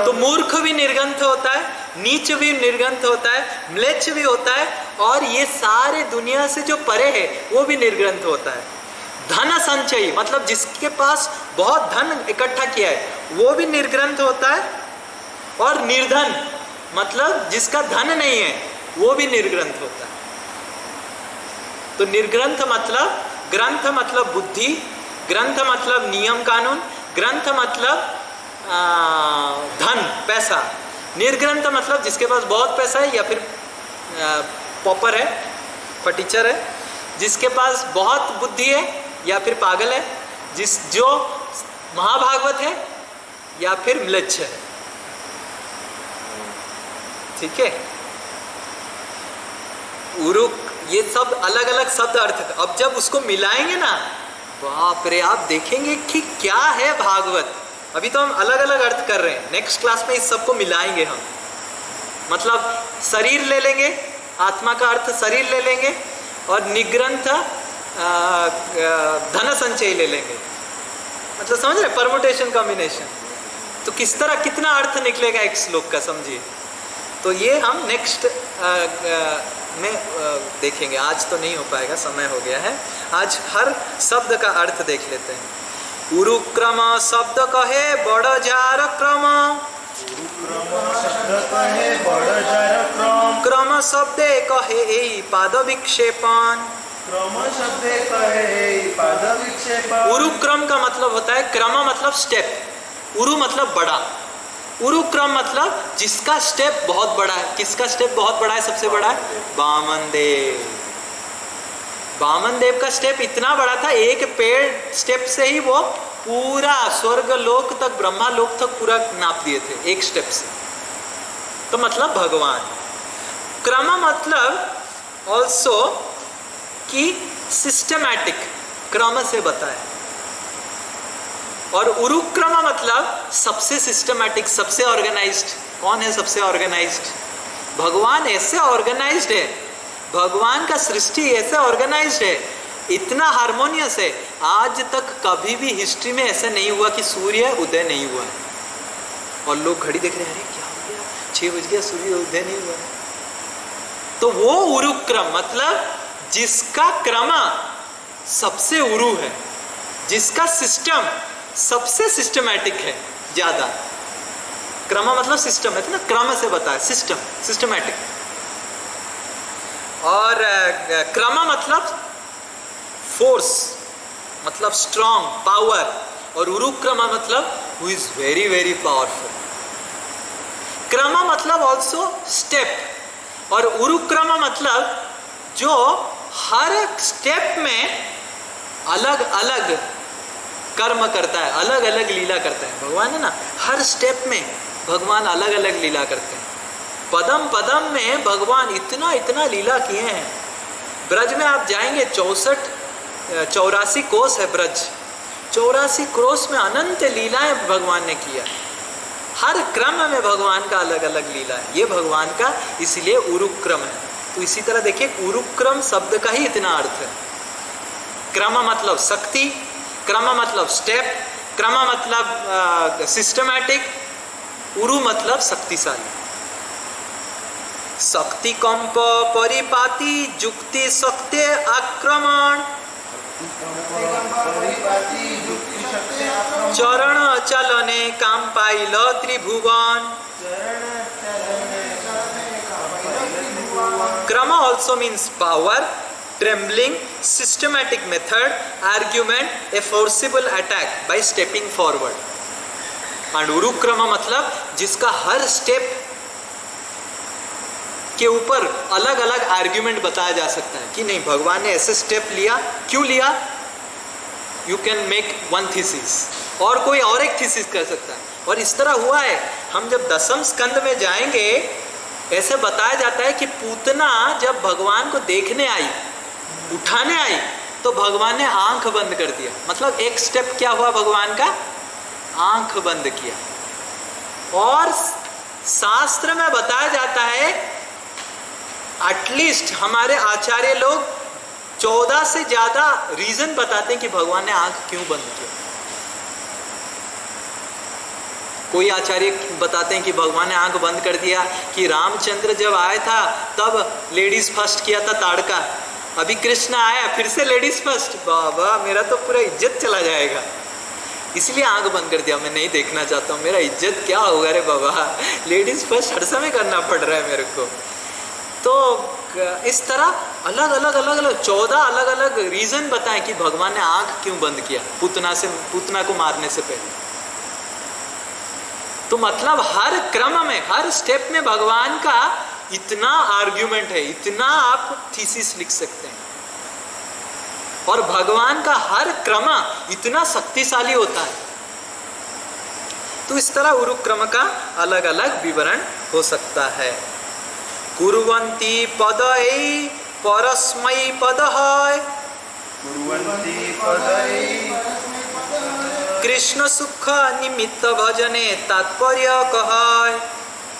तो मूर्ख भी निर्ग्रंथ होता है, नीच भी निर्ग्रंथ होता है, म्लेच्छ भी होता है, और ये सारे दुनिया से जो परे है वो भी निर्ग्रंथ होता है। धन संचयी मतलब जिसके पास बहुत धन इकट्ठा किया है वो भी निर्ग्रंथ होता है, और निर्धन मतलब जिसका धन नहीं है वो भी निर्ग्रंथ होता है। तो निर्ग्रंथ मतलब, ग्रंथ मतलब बुद्धि, ग्रंथ मतलब नियम कानून, ग्रंथ मतलब धन पैसा, निर्ग्रंथ मतलब जिसके पास बहुत पैसा है या फिर पॉपर है, फटीचर है, जिसके पास बहुत बुद्धि है या फिर पागल है, जो महाभागवत है या फिर म्लेच्छ है। ठीक है, उरुक, ये सब अलग अलग शब्द अर्थ। अब जब उसको मिलाएंगे ना, बाप रे, आप देखेंगे कि क्या है भागवत। अभी तो हम अलग अलग अर्थ कर रहे हैं, नेक्स्ट क्लास में इस सबको मिलाएंगे हम। मतलब शरीर ले लेंगे, आत्मा का अर्थ शरीर ले लेंगे, और निग्रंथ धन संचय ले लेंगे। मतलब समझ रहे, परमुटेशन कॉम्बिनेशन। तो किस तरह कितना अर्थ निकलेगा एक श्लोक का, समझिए। तो ये हम नेक्स्ट में देखेंगे, आज तो नहीं हो पाएगा, समय हो गया है। आज हर शब्द का अर्थ देख लेते हैं। उरुक्रम शब्द कहे बड़ जार क्रम, क्रम शब्दे कहे एई पाद विक्षेपण। उरुक्रम का मतलब होता है, क्रम मतलब स्टेप, उरु मतलब बड़ा, उरुक्रम मतलब जिसका स्टेप बहुत बड़ा है। किसका स्टेप बहुत बड़ा है? सबसे बड़ा है वामन देव। वामन देव का स्टेप इतना बड़ा था, एक पेड़ स्टेप से ही वो पूरा स्वर्ग लोक तक, ब्रह्मा लोक तक पूरा नाप दिए थे एक स्टेप से। तो मतलब भगवान। क्रम मतलब ऑल्सो कि सिस्टमैटिक, क्रम से बताए। और उरुक्रम मतलब सबसे सिस्टमैटिक, सबसे ऑर्गेनाइज्ड। कौन है सबसे ऑर्गेनाइज्ड? भगवान ऐसे ऑर्गेनाइज्ड है, भगवान का सृष्टि ऐसे ऑर्गेनाइज्ड है, इतना हार्मोनियस है। आज तक कभी भी हिस्ट्री में ऐसा नहीं हुआ कि सूर्य उदय नहीं हुआ है और लोग घड़ी देख रहे हैं, अरे क्या हो गया, 6 बज गया, सूर्य उदय नहीं हुआ है। तो वो उरु क्रम मतलब जिसका क्रम सबसे उरु है, जिसका सिस्टम सबसे सिस्टमैटिक है, ज्यादा। क्रम मतलब सिस्टम है ना, क्रम से बताया, सिस्टम, सिस्टमैटिक। और क्रम मतलब फोर्स, मतलब स्ट्रॉन्ग, पावर। और उरुक्रम मतलब who is very very powerful. क्रम मतलब ऑल्सो स्टेप, और उरुक्रम मतलब जो हर स्टेप में अलग अलग कर्म करता है, अलग अलग लीला करता है। भगवान है ना, हर स्टेप में भगवान अलग अलग लीला करते हैं। पदम पदम में भगवान इतना इतना लीला किए हैं। ब्रज में आप जाएंगे, 84 कोस है ब्रज, 84 कोस में अनंत लीलाएं भगवान ने किया। हर क्रम में भगवान का अलग अलग लीला है, ये भगवान का इसलिए उरुक्रम है। तो इसी तरह देखिए, उरुक्रम शब्द का ही इतना अर्थ है। क्रम मतलब शक्ति, क्रम मतलब स्टेप, क्रम मतलब सिस्टमैटिक, उरु मतलब शक्तिशाली। शक्ति कंप परिपाती जुक्ति शक्ति आक्रमण, चरण चलने काम पाइल त्रिभुवन। क्रम also means power, trembling, systematic method, argument, a forcible attack by stepping forward. और उरुक्रम मतलब जिसका हर स्टेप के ऊपर अलग अलग आर्ग्यूमेंट बताया जा सकता है कि नहीं, भगवान ने ऐसे स्टेप लिया, क्यों लिया। You can make one thesis, और कोई और एक थीसिस कर सकता है। और इस तरह हुआ है। हम जब 10वें स्कंद में जाएंगे, ऐसे बताया जाता है कि पूतना जब भगवान को देखने आई, उठाने आई, तो भगवान ने आंख बंद कर दिया। मतलब एक स्टेप क्या हुआ भगवान का, आंख बंद किया। और शास्त्र में बताया जाता है, एटलीस्ट हमारे आचार्य लोग 14 से ज्यादा रीजन बताते हैं कि भगवान ने आंख क्यों बंद किया। कोई आचार्य बताते हैं कि भगवान ने आंख बंद कर दिया कि रामचंद्र जब आया था तब लेडीज फर्स्ट किया था ताड़का, अभी कृष्ण आया फिर से लेडीज फर्स्ट। बाबा, मेरा तो पूरा इज्जत चला जाएगा, इसलिए आंख बंद कर दिया। मैं नहीं देखना चाहता हूँ, मेरा इज्जत क्या होगा रे बाबा, लेडीज फर्स्ट हर समय करना पड़ रहा है मेरे को। तो इस तरह अलग अलग 14 अलग अलग रीजन बताए कि भगवान ने आंख क्यों बंद किया पूतना को मारने से पहले। तो मतलब हर क्रम में, हर स्टेप में भगवान का इतना आर्ग्यूमेंट है, इतना आप थीसिस लिख सकते हैं। और भगवान का हर क्रम इतना शक्तिशाली होता है। तो इस तरह उरुक्रम का अलग अलग विवरण हो सकता है। कुर्वन्ति पदई परस्मै पदः, कुर्वन्ति पदई कृष्ण सुख निमित्त भजने तात्पर्य कह।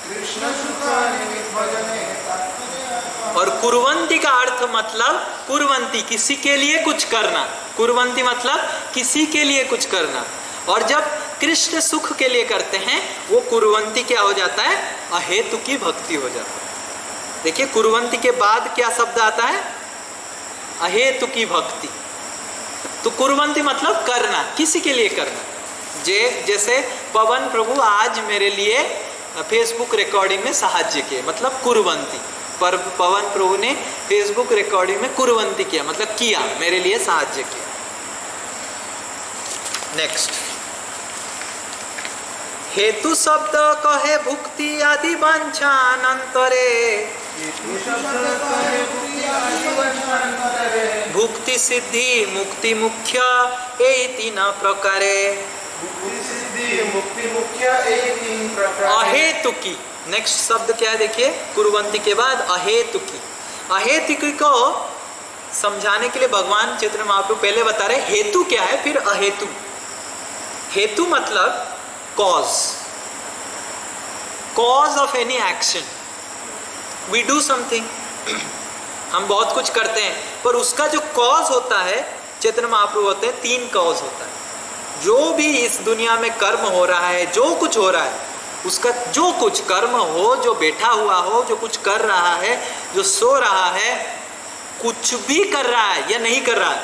कृष्ण सुख निमित्त भजने तात्पर्य। और कुर्वन्ति का अर्थ मतलब कुर्वन्ति किसी के लिए कुछ करना, कुर्वन्ति मतलब किसी के लिए कुछ करना। और जब कृष्ण सुख के लिए करते हैं वो कुर्वन्ति क्या हो जाता है, अहेतु की भक्ति हो जाता है। देखिए, कुर्वन्ति के बाद क्या शब्द आता है, अहेतु की भक्ति। तो कुर्वन्ति मतलब करना, किसी के लिए करना। जैसे पवन प्रभु आज मेरे लिए फेसबुक रिकॉर्डिंग में सहाय्य किए, मतलब कुर्वन्ति। पर पवन प्रभु ने फेसबुक रिकॉर्डिंग में कुर्वन्ति किया, मतलब किया, मेरे लिए सहाय्य किया। नेक्स्ट, हेतु शब्द कहे भुक्ति आदि वांछानंतरे, भुक्ति सिद्धि मुक्ति मुख्य ए 3 प्रकारे। अहेतुकी, नेक्स्ट शब्द क्या है देखिए, कुर्वन्ति के बाद अहेतुकी। अहेतुकी को समझाने के लिए भगवान चैतन्य महाप्रभु पहले बता रहे हेतु क्या है, फिर अहेतु। हेतु मतलब cause, cause of any action. We do something, हम बहुत कुछ करते हैं, पर उसका जो कॉज होता है, चैतन्य महाप्रभु होते हैं 3 कॉज होता है। जो भी इस दुनिया में कर्म हो रहा है, जो कुछ हो रहा है, उसका जो कुछ कर्म हो, जो बैठा हुआ हो, जो कुछ कर रहा है, जो सो रहा है, कुछ भी कर रहा है या नहीं कर रहा है,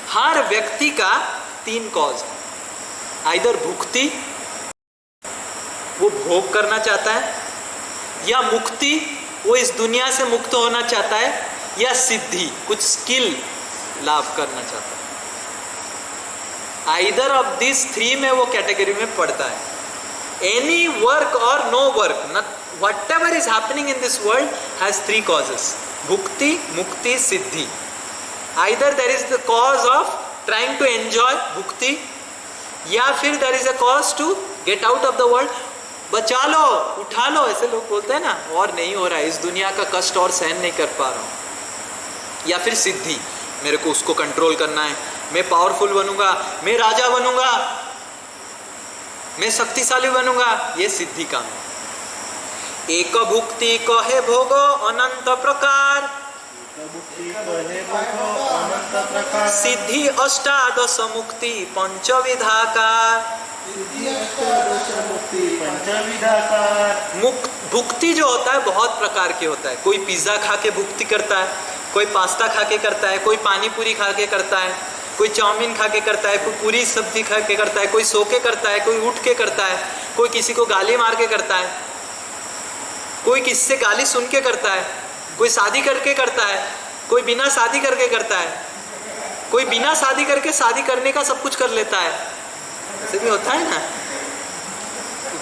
हर व्यक्ति का 3 कॉज है। आइदर भुक्ति, वो भोग करना चाहता है, या मुक्ति, वो इस दुनिया से मुक्त होना चाहता है, या सिद्धि, कुछ स्किल लाभ करना चाहता है। आइदर ऑफ दिस 3 में वो कैटेगरी में पड़ता है। एनी वर्क और no work, whatever is happening in this world has 3 causes: भुक्ति, मुक्ति, सिद्धि। Either there is the cause of trying to enjoy भुक्ति, या फिर there is a cause to get out of the world, बचा लो, उठा लो, ऐसे लोग बोलते हैं ना, और नहीं हो रहा है, इस दुनिया का कष्ट और सहन नहीं कर पा रहा हूँ। या फिर सिद्धि, मेरे को उसको कंट्रोल करना है, मैं पावरफुल बनूंगा, मैं राजा बनूंगा, मैं शक्तिशाली बनूंगा, ये सिद्धि काम है। एक भुक्ति कहे भोगो अनंत प्रकार, सिद्धि अष्टादश मुक्ति पंचविधाकार। भुक्ति जो होता है बहुत प्रकार के होता है। कोई पिज्ज़ा खा के भुक्ति करता है, कोई पास्ता खा के करता है, कोई पानी पूरी खा के करता है, कोई चाउमीन खा के करता है, कोई पूरी सब्जी खा के करता है, कोई सो के करता है, कोई उठ के करता है, कोई किसी को गाली मार के करता है, कोई किसी से गाली सुन के करता है, कोई शादी करके करता है, कोई बिना शादी करके करता है, कोई बिना शादी करके शादी करने का सब कुछ कर लेता है। ऐसे भी होता है ना,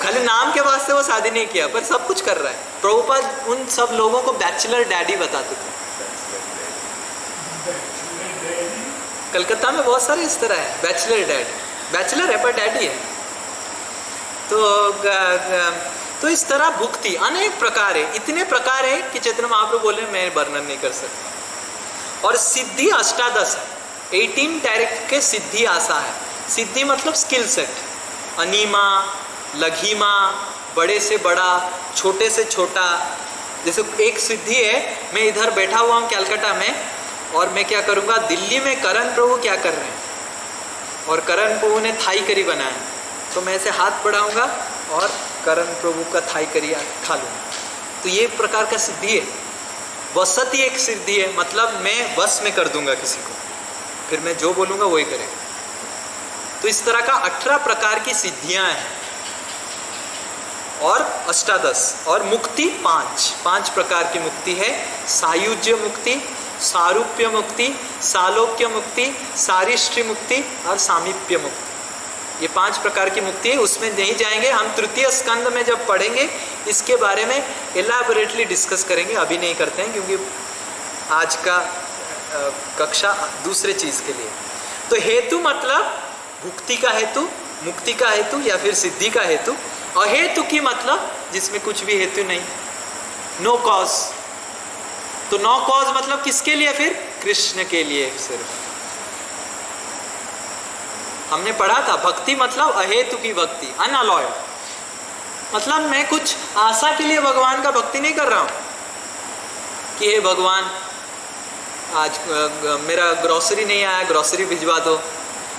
खाली नाम के वास्ते वो शादी नहीं किया पर सब कुछ कर रहा है। प्रभुपाद उन सब लोगों को बैचलर डैडी बताते थे। कलकत्ता में बहुत सारे इस तरह है, बैचलर डैडी, बैचलर है पर डैडी है। तो इस तरह भुक्ति अनेक प्रकार है, इतने प्रकार है कि चैतन्य महाप्रभु बोले मैं वर्णन नहीं कर सकता। और सिद्धि अष्टादश है, 18 टाइप के सिद्धि आशा है। सिद्धि मतलब स्किल सेट, अनीमा, लघीमा, बड़े से बड़ा, छोटे से छोटा। जैसे एक सिद्धि है, मैं इधर बैठा हुआ हूँ कैलकाटा में, और मैं क्या करूँगा, दिल्ली में करण प्रभु क्या कर रहे हैं, और करण प्रभु ने थाई करी बनाया, तो मैं ऐसे हाथ बढ़ाऊँगा और करण प्रभु का थाई करी खा लूँगा। तो ये प्रकार का सिद्धि है। वसती एक सिद्धि है, मतलब मैं बस में कर दूंगा किसी को, फिर मैं जो बोलूँगा वही करेगा। तो इस तरह का 18 प्रकार की सिद्धियां हैं। और अष्टादश, और मुक्ति 5 प्रकार की मुक्ति है। सायुज्य मुक्ति, सारूप्य मुक्ति, सालोक्य मुक्ति, सारिष्टि मुक्ति और सामीप्य मुक्ति। ये 5 प्रकार की मुक्ति है। उसमें नहीं जाएंगे, हम तृतीय स्कंद में जब पढ़ेंगे इसके बारे में एलाबोरेटली डिस्कस करेंगे। अभी नहीं करते हैं क्योंकि आज का कक्षा दूसरे चीज़ के लिए। तो हेतु मतलब भुक्ति का हेतु, मुक्ति का हेतु या फिर सिद्धि का हेतु। अहेतु की मतलब जिसमें कुछ भी हेतु नहीं, नो कॉज। तो नो कॉज मतलब किसके लिए, फिर कृष्ण के लिए सिर्फ। हमने पढ़ा था भक्ति मतलब अहेतु की भक्ति, अनअलॉयड। मतलब मैं कुछ आशा के लिए भगवान का भक्ति नहीं कर रहा हूँ कि हे भगवान आज मेरा ग्रोसरी नहीं आया, ग्रोसरी भिजवा दो।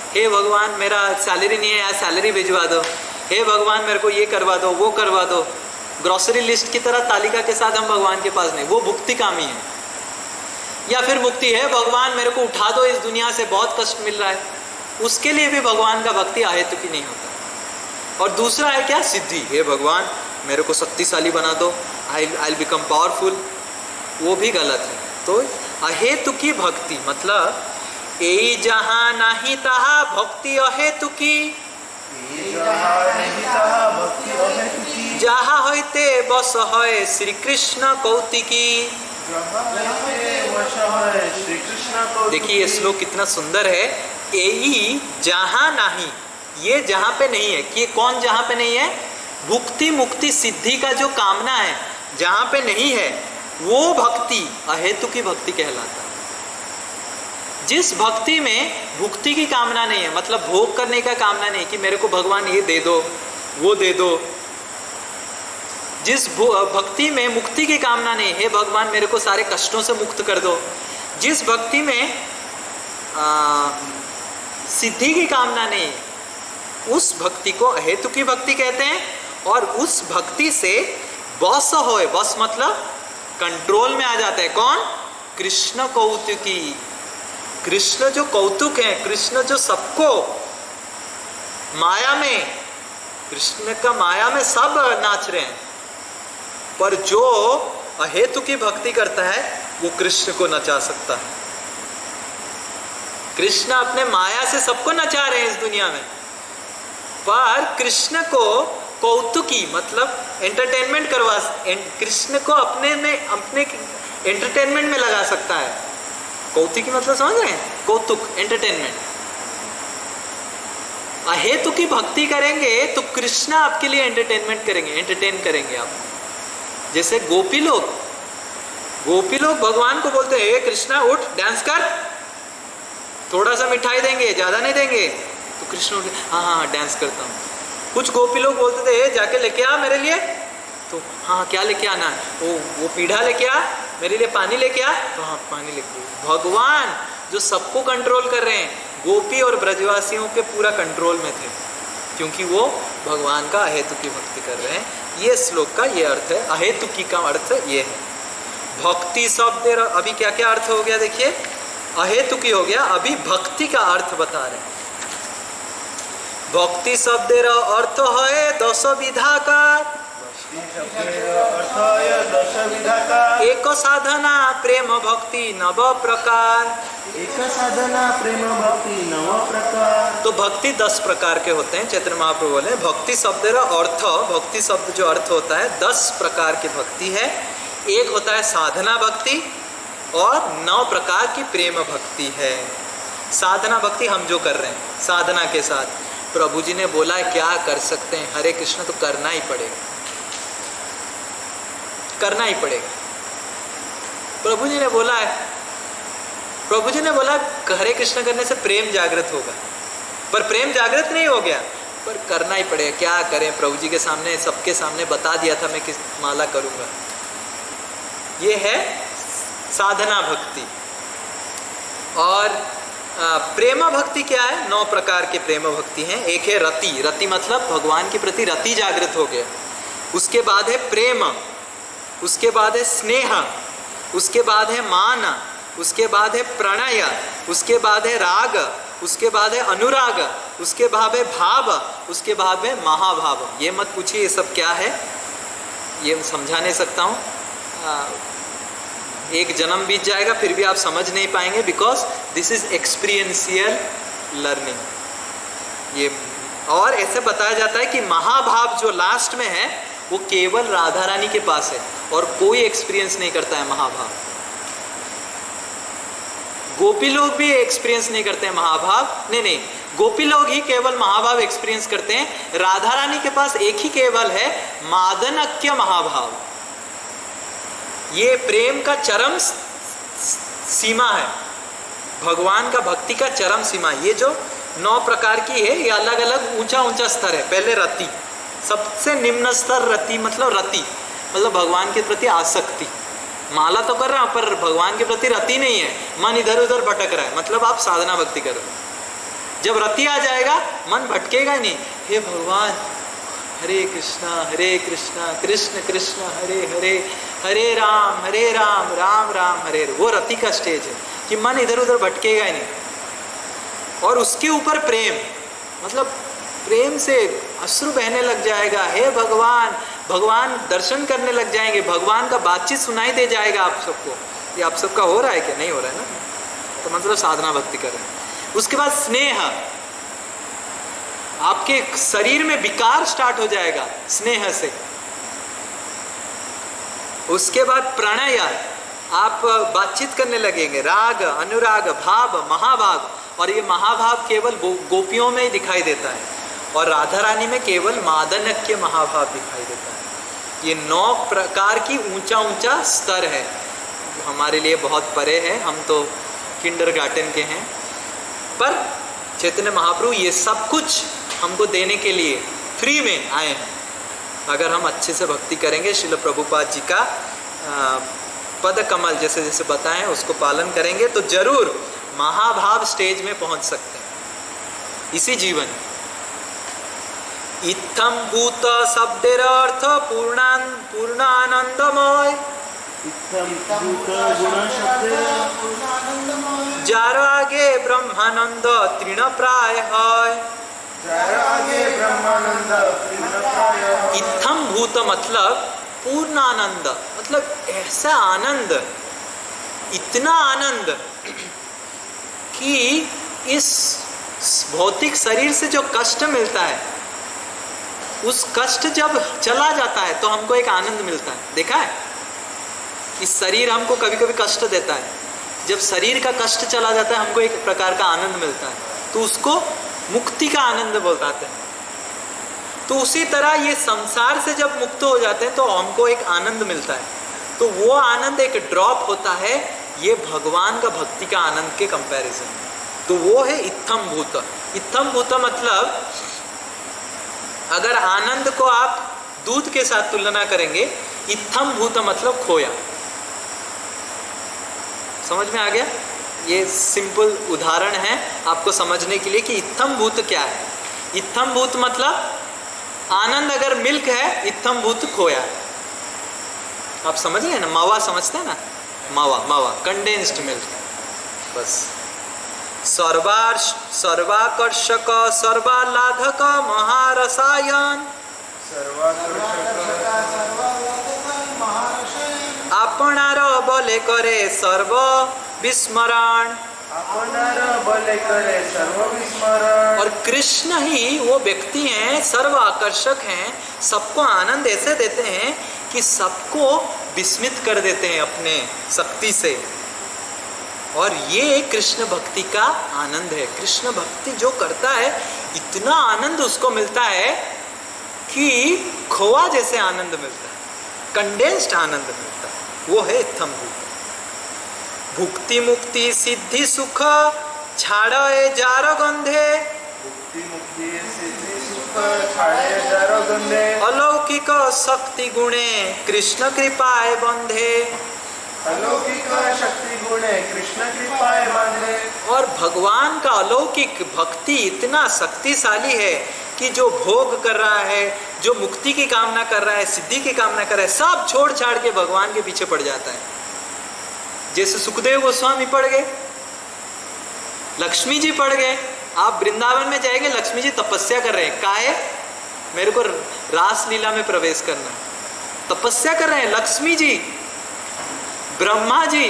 हे भगवान मेरा सैलरी नहीं आया, सैलरी भिजवा दो। हे भगवान मेरे को ये करवा दो, वो करवा दो। ग्रोसरी लिस्ट की तरह तालिका के साथ हम भगवान के पास नहीं, वो भुक्ति कामी है। या फिर मुक्ति है, भगवान मेरे को उठा दो, इस दुनिया से बहुत कष्ट मिल रहा है, उसके लिए भी भगवान का भक्ति अहेतु की नहीं होता। और दूसरा है क्या, सिद्धि। हे भगवान मेरे को शक्तिशाली बना दो, आई बिकम पावरफुल, वो भी गलत है। तो अहेतु की भक्ति मतलब ए जहाँ नहीं तहा भक्ति अहेतु की, जहाँ होते बस है श्री कृष्ण कौतिकी। देखिए ये श्लोक कितना सुंदर है। ए जहाँ नहीं, ये जहाँ पे नहीं है कि कौन जहाँ पे नहीं है, भुक्ति मुक्ति सिद्धि का जो कामना है जहाँ पे नहीं है वो भक्ति अहेतु की भक्ति कहलाता है। जिस भक्ति में भुक्ति की कामना नहीं है, मतलब भोग करने का कामना नहीं कि मेरे को भगवान ये दे दो वो दे दो, जिस भक्ति में मुक्ति की कामना नहीं, हे भगवान मेरे को सारे कष्टों से मुक्त कर दो, जिस भक्ति में सिद्धि की कामना नहीं, उस भक्ति को अहेतु की भक्ति कहते हैं। और उस भक्ति से बस होए, बस मतलब कंट्रोल में आ जाता है। कौन? कृष्ण कौतुकी। कृष्ण जो कौतुक है, कृष्ण जो सबको माया में, कृष्ण का माया में सब नाच रहे हैं, पर जो अहेतु की भक्ति करता है वो कृष्ण को नचा सकता है। कृष्ण अपने माया से सबको नचा रहे हैं इस दुनिया में, पर कृष्ण को कौतुकी मतलब एंटरटेनमेंट करवा, कृष्ण को अपने में, अपने एंटरटेनमेंट में लगा सकता है। कौतुकी मतलब समझ रहे हैं? कौतुक, एंटरटेनमेंट। अहेतु की भक्ति करेंगे तो कृष्ण आपके लिए एंटरटेनमेंट करेंगे, एंटरटेन करेंगे आपको। जैसे गोपी लोग भगवान को बोलते हैं, हे कृष्णा उठ डांस कर, थोड़ा सा मिठाई देंगे, ज्यादा नहीं देंगे। तो कृष्ण बोलते हाँ हाँ डांस करता हूँ। कुछ गोपी लोग बोलते थे, हे जाके लेके आ मेरे लिए, तो हाँ क्या लेके आना है? वो पीढ़ा लेके आ, मेरे लिए पानी लेके आ, तो हाँ पानी लेके आ। भगवान जो सबको कंट्रोल कर रहे हैं, गोपी और ब्रजवासियों के पूरा कंट्रोल में थे, क्योंकि वो भगवान का अहेतु की भक्ति कर रहे हैं। ये श्लोक का ये अर्थ है, अहेतु की का अर्थ ये है। भक्ति शब्द अभी क्या क्या अर्थ हो गया देखिए, अहेतु की हो गया, अभी भक्ति का अर्थ बता रहे हैं। भक्ति शब्देर अर्थ है 10 विधा का, एक साधना प्रेम भक्ति नव प्रकार, एक साधना प्रेम भक्ति नव प्रकार। तो भक्ति 10 प्रकार के होते हैं। चैतन्य महाप्रभु बोले भक्ति शब्द अर्थ, भक्ति शब्द जो अर्थ होता है 10 प्रकार की भक्ति है। एक होता है साधना भक्ति और 9 प्रकार की प्रेम भक्ति है। साधना भक्ति हम जो कर रहे हैं, साधना के साथ प्रभु जी ने बोला है क्या कर सकते हैं, हरे कृष्ण तो करना ही पड़ेगा, करना ही पड़ेगा। प्रभु जी ने बोला है, प्रभु जी ने बोला हरे कृष्ण करने से प्रेम जागृत होगा, पर प्रेम जागृत नहीं हो गया, पर करना ही पड़ेगा। क्या करें, प्रभु जी के सामने, सबके सामने बता दिया था मैं किस माला करूँगा। ये है साधना भक्ति। और प्रेम भक्ति क्या है? 9 प्रकार के प्रेम भक्ति हैं। एक है रति, रति मतलब भगवान के प्रति रति जागृत हो गया। उसके बाद है प्रेम, उसके बाद है स्नेह, उसके बाद है मान, उसके बाद है प्रणय, उसके बाद है राग, उसके बाद है अनुराग, उसके बाद है भाव, उसके बाद है महाभाव। ये मत पूछिए ये सब क्या है, ये समझा नहीं सकता हूँ। एक जन्म बीत जाएगा फिर भी आप समझ नहीं पाएंगे, because this is experiential learning. ये और ऐसे बताया जाता है कि महाभाव जो लास्ट में है वो केवल राधा रानी के पास है और कोई एक्सपीरियंस नहीं करता है महाभाव। गोपी लोग भी एक्सपीरियंस नहीं करते हैं महाभाव, नहीं, गोपी लोग ही केवल महाभाव एक्सपीरियंस करते हैं। राधा रानी के पास एक ही केवल है मादनक्य महाभाव। ये प्रेम का चरम सीमा है, भगवान का भक्ति का चरम सीमा। ये जो 9 प्रकार की है ये अलग अलग ऊंचा ऊंचा स्तर है। पहले रति, सबसे निम्न स्तर रति मतलब भगवान के प्रति आसक्ति। माला तो कर रहा हूं पर भगवान के प्रति रति नहीं है, मन इधर उधर भटक रहा है, मतलब आप साधना भक्ति कर रहे हो। जब रति आ जाएगा मन भटकेगा ही नहीं। हे भगवान हरे कृष्णा कृष्ण कृष्ण हरे हरे, हरे राम राम राम हरे हरे। वो रति का स्टेज है कि मन इधर उधर भटकेगा ही नहीं। और उसके ऊपर प्रेम, मतलब प्रेम से अश्रु बहने लग जाएगा। हे भगवान, भगवान दर्शन करने लग जाएंगे, भगवान का बातचीत सुनाई दे जाएगा आप सबको। ये आप सबका हो रहा है क्या? नहीं हो रहा है ना, तो मतलब साधना भक्ति कर रहे हैं। उसके बाद स्नेह, आपके शरीर में विकार स्टार्ट हो जाएगा स्नेह से। उसके बाद प्रणय, आप बातचीत करने लगेंगे। राग, अनुराग, भाव, महाभाव। और ये महाभाव केवल गोपियों में ही दिखाई देता है और राधा रानी में केवल मादनक्य महाभाव दिखाई देता है। ये 9 प्रकार की ऊंचा ऊंचा स्तर है, हमारे लिए बहुत परे है, हम तो किंडरगार्टन के हैं। पर चैतन्य महाप्रभु ये सब कुछ हमको देने के लिए फ्री में आए हैं। अगर हम अच्छे से भक्ति करेंगे, श्रील प्रभुपाद जी का पद कमल जैसे जैसे बताएं उसको पालन करेंगे तो जरूर महाभाव स्टेज में पहुंच सकते हैं इसी जीवन। इत्थम भूत शब्देर अर्थ पूर्णानंदमय, जार आगे ब्रह्मानंद तृण प्राय है। इत्थम भूत मतलब पूर्णानंद, मतलब ऐसा आनंद, इतना आनंद कि इस भौतिक शरीर से जो कष्ट मिलता है उस कष्ट जब चला जाता है तो हमको एक आनंद मिलता है। देखा है, इस शरीर हमको कभी कभी कष्ट देता है, जब शरीर का कष्ट चला जाता है हमको एक प्रकार का आनंद मिलता है, तो उसको मुक्ति का आनंद बोलते हैं। तो उसी तरह ये संसार से जब मुक्त हो जाते हैं तो हमको एक आनंद मिलता है, तो वो आनंद एक ड्रॉप होता है ये भगवान का भक्ति का आनंद के कंपैरिजन, तो वो है इत्थम भूत। इत्थम भूत मतलब अगर आनंद को आप दूध के साथ तुलना करेंगे, इत्थम भूत मतलब खोया। समझ में आ गया? ये सिंपल उदाहरण है आपको समझने के लिए कि इत्थम भूत क्या है। इत्थम भूत मतलब आनंद अगर मिल्क है, इत्थम भूत खोया है। आप समझ गए ना? मावा समझते हैं ना? मावा कंडेंस्ड मिल्क, बस। सर्वाकर्षक सर्वालाधक महारसायन, आपनार बले करे सर्व विस्मरण। और कृष्ण ही वो व्यक्ति हैं, सर्व आकर्षक हैं, सबको आनंद ऐसे देते हैं कि सबको विस्मित कर देते हैं अपने शक्ति से। और ये कृष्ण भक्ति का आनंद है। कृष्ण भक्ति जो करता है इतना आनंद उसको मिलता है कि खोआ जैसे आनंद मिलता है, कंडेंस्ड आनंद मिलता है, वो है इत्थम भूत। भुक्ति मुक्ति सिद्धि सुख छाड़े जार गंधे, अलौकिक शक्ति गुणे कृष्ण कृपाए बंधे। अलौकिक शक्ति गुणे कृष्ण कृपाए बंधे। और भगवान का अलौकिक भक्ति इतना शक्तिशाली है कि जो भोग कर रहा है, जो मुक्ति की कामना कर रहा है, सिद्धि की कामना कर रहा है, सब छोड़ छाड़ के भगवान के पीछे पड़ जाता है। जैसे सुखदेव गोस्वामी पड़ गए, लक्ष्मी जी पड़ गए। आप वृंदावन में जाएंगे, लक्ष्मी जी तपस्या कर रहे हैं, काहे? मेरे को रास लीला में प्रवेश करना, तपस्या कर रहे हैं। लक्ष्मी जी, ब्रह्मा जी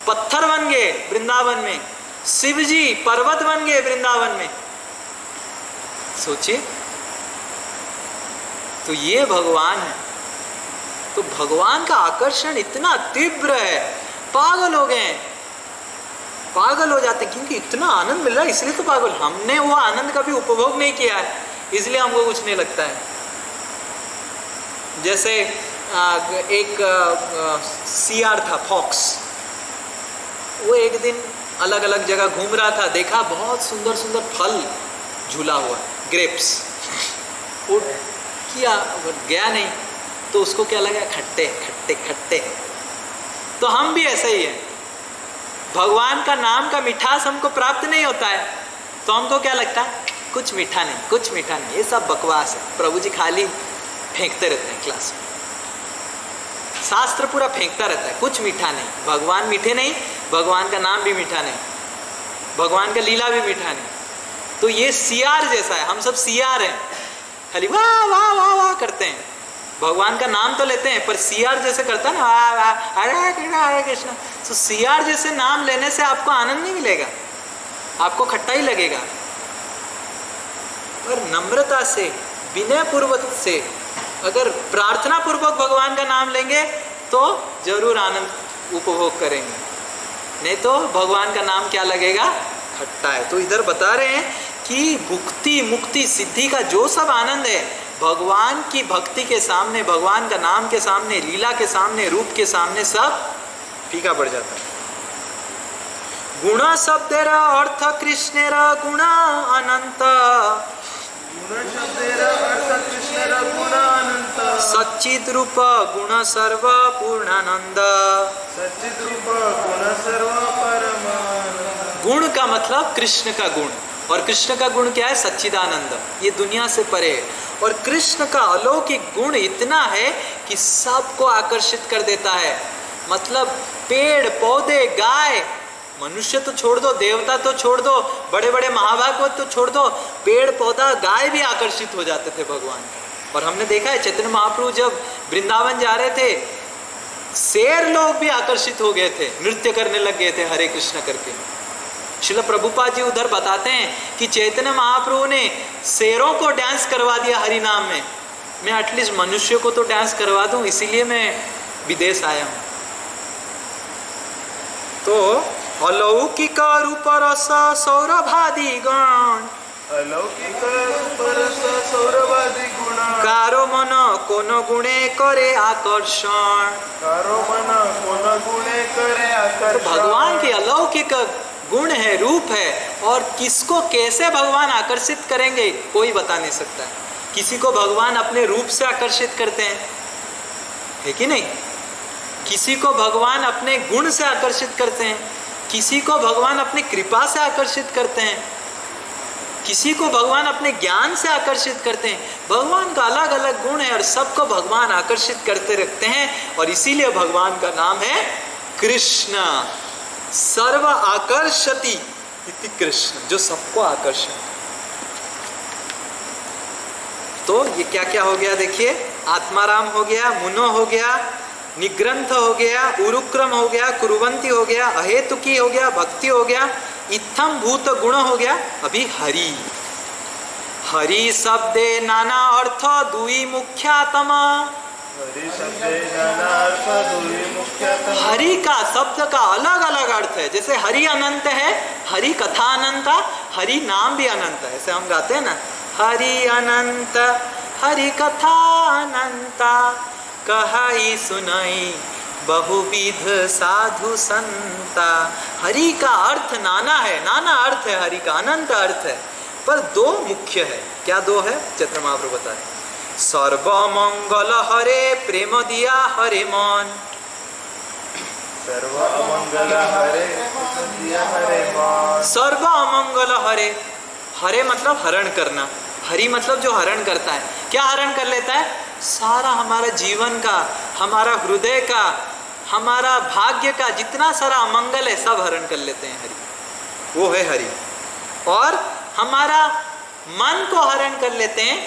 पत्थर बन गए वृंदावन में, शिव जी पर्वत बन गए वृंदावन में। सोचिए, तो ये भगवान है। तो भगवान का आकर्षण इतना तीव्र है, पागल हो गए, पागल हो जाते हैं, क्योंकि इतना आनंद मिल रहा है, इसलिए तो पागल। हमने वो आनंद का भी उपभोग नहीं किया है, इसलिए हमको कुछ नहीं लगता है। जैसे एक सियार था, फॉक्स, वो एक दिन अलग अलग जगह घूम रहा था, देखा बहुत सुंदर सुंदर फल झूला हुआ, ग्रेप्स। वो किया, गया नहीं, तो उसको क्या लगा, खट्टे खट्टे खट्टे। तो हम भी ऐसे ही हैं, भगवान का नाम का मिठास हमको प्राप्त नहीं होता है तो हमको क्या लगता है, कुछ मीठा नहीं, कुछ मीठा नहीं, ये सब बकवास है। प्रभु जी खाली फेंकते रहते हैं क्लास में, शास्त्र पूरा फेंकता रहता है, कुछ मीठा नहीं। भगवान मीठे नहीं, भगवान का नाम भी मीठा नहीं, भगवान का लीला भी मीठा नहीं। तो ये सियार जैसा है, हम सब सियार हैं, खाली वाह वाह वाह वाह करते हैं, भगवान का नाम तो लेते हैं, पर सियार जैसे करता है ना, वाह वाह हरे कृष्णा हरे कृष्णा। तो सियार जैसे नाम लेने से आपको आनंद नहीं मिलेगा, आपको खट्टा ही लगेगा। पर नम्रता से, विनय पूर्वक से, अगर प्रार्थना पूर्वक भगवान का नाम लेंगे तो जरूर आनंद उपभोग करेंगे, नहीं तो भगवान का नाम क्या लगेगा, खट्टा है। तो इधर बता रहे हैं कि भुक्ति मुक्ति सिद्धि का जो सब आनंद है, भगवान की भक्ति के सामने, भगवान का नाम के सामने, लीला के सामने, रूप के सामने सब फीका पड़ जाता है। गुण शब्देर अर्थ कृष्णेर गुण अनंत, गुण शब्देर अर्थ कृष्णेर ईश्वर गुणानंत सच्चिद रूप गुण सर्व पूर्णानंद। सच्चिद रूप गुण सर्व परमानंद। गुण का मतलब कृष्ण का गुण, और कृष्ण का गुण क्या है? सच्चिदानंद। ये दुनिया से परे है। और कृष्ण का अलौकिक गुण इतना है कि सबको आकर्षित कर देता है। मतलब पेड़ पौधे गाय, मनुष्य तो छोड़ दो, देवता तो छोड़ दो, बड़े बड़े महाभागवत तो छोड़ दो, पेड़ पौधा गाय भी आकर्षित हो जाते थे भगवान। और हमने देखा है चैतन्य महाप्रभु जब वृंदावन जा रहे थे, शेर लोग भी आकर्षित हो गए थे, नृत्य करने लग गए थे हरे कृष्ण करके। श्रील प्रभुपाद जी उधर बताते हैं कि चैतन्य महाप्रभु ने शेरों को डांस करवा दिया हरि नाम में। मैं एटलीस्ट मनुष्य को तो डांस करवा दूं, इसीलिए मैं विदेश आया हूं। तो अलौकिक रूप रस सौरभादि गण, अलौकिक रूप रस सौरभादि गुण कारो मन कोन गुणे करे आकर्षण। कारो मन कोन गुणे करे तो आकर्षण। भगवान के अलौकिक गुण है, रूप है, और किसको कैसे भगवान आकर्षित करेंगे कोई बता नहीं सकता है। किसी को भगवान अपने रूप से आकर्षित करते हैं, है कि नहीं? किसी को भगवान अपने गुण से आकर्षित करते हैं, किसी को भगवान अपनी कृपा से आकर्षित करते हैं, किसी को भगवान अपने ज्ञान से आकर्षित करते हैं। भगवान का अलग अलग गुण है और सबको भगवान आकर्षित करते रखते हैं। और इसीलिए भगवान का नाम है कृष्ण। सर्व आकर्षति इति कृष्ण, जो सबको आकर्षण। तो ये क्या क्या हो गया देखिए, आत्माराम हो गया, मुनो हो गया, निग्रंथ हो गया, उरुक्रम हो गया, कुरुवंती हो गया, अहेतुकी हो गया, भक्ति हो गया, इत्थम भूत गुण हो गया। अभी हरि। हरि शब्दे नाना अर्थ दुई मुख्यातम। हरि शब्दे नाना अर्थ दुई मुख्यतम। हरि का शब्द का अलग अलग अर्थ है। जैसे हरि अनंत है, हरि कथा अनंत, हरि नाम भी अनंत है। ऐसे हम गाते हैं ना, हरि अनंत हरि कथा अनंता, कहाई सुनाई बहुविध साधु संता। हरि का अर्थ नाना है, नाना अर्थ है हरि का, अनंत अर्थ है, पर दो मुख्य है। क्या दो है? चैतन्य महाप्रभु बता रहे, सर्व मंगल हरे प्रेम दिया हरे मन। सर्व मंगल हरे दिया हरे मन। सर्व अमंगल हरे, हरे मतलब हरण करना, हरि मतलब जो हरण करता है। क्या हरण कर लेता है? सारा हमारा जीवन का, हमारा हृदय का, हमारा भाग्य का जितना सारा अमंगल है सब हरण कर लेते हैं हरि, वो है हरि। और हमारा मन को हरण कर लेते हैं,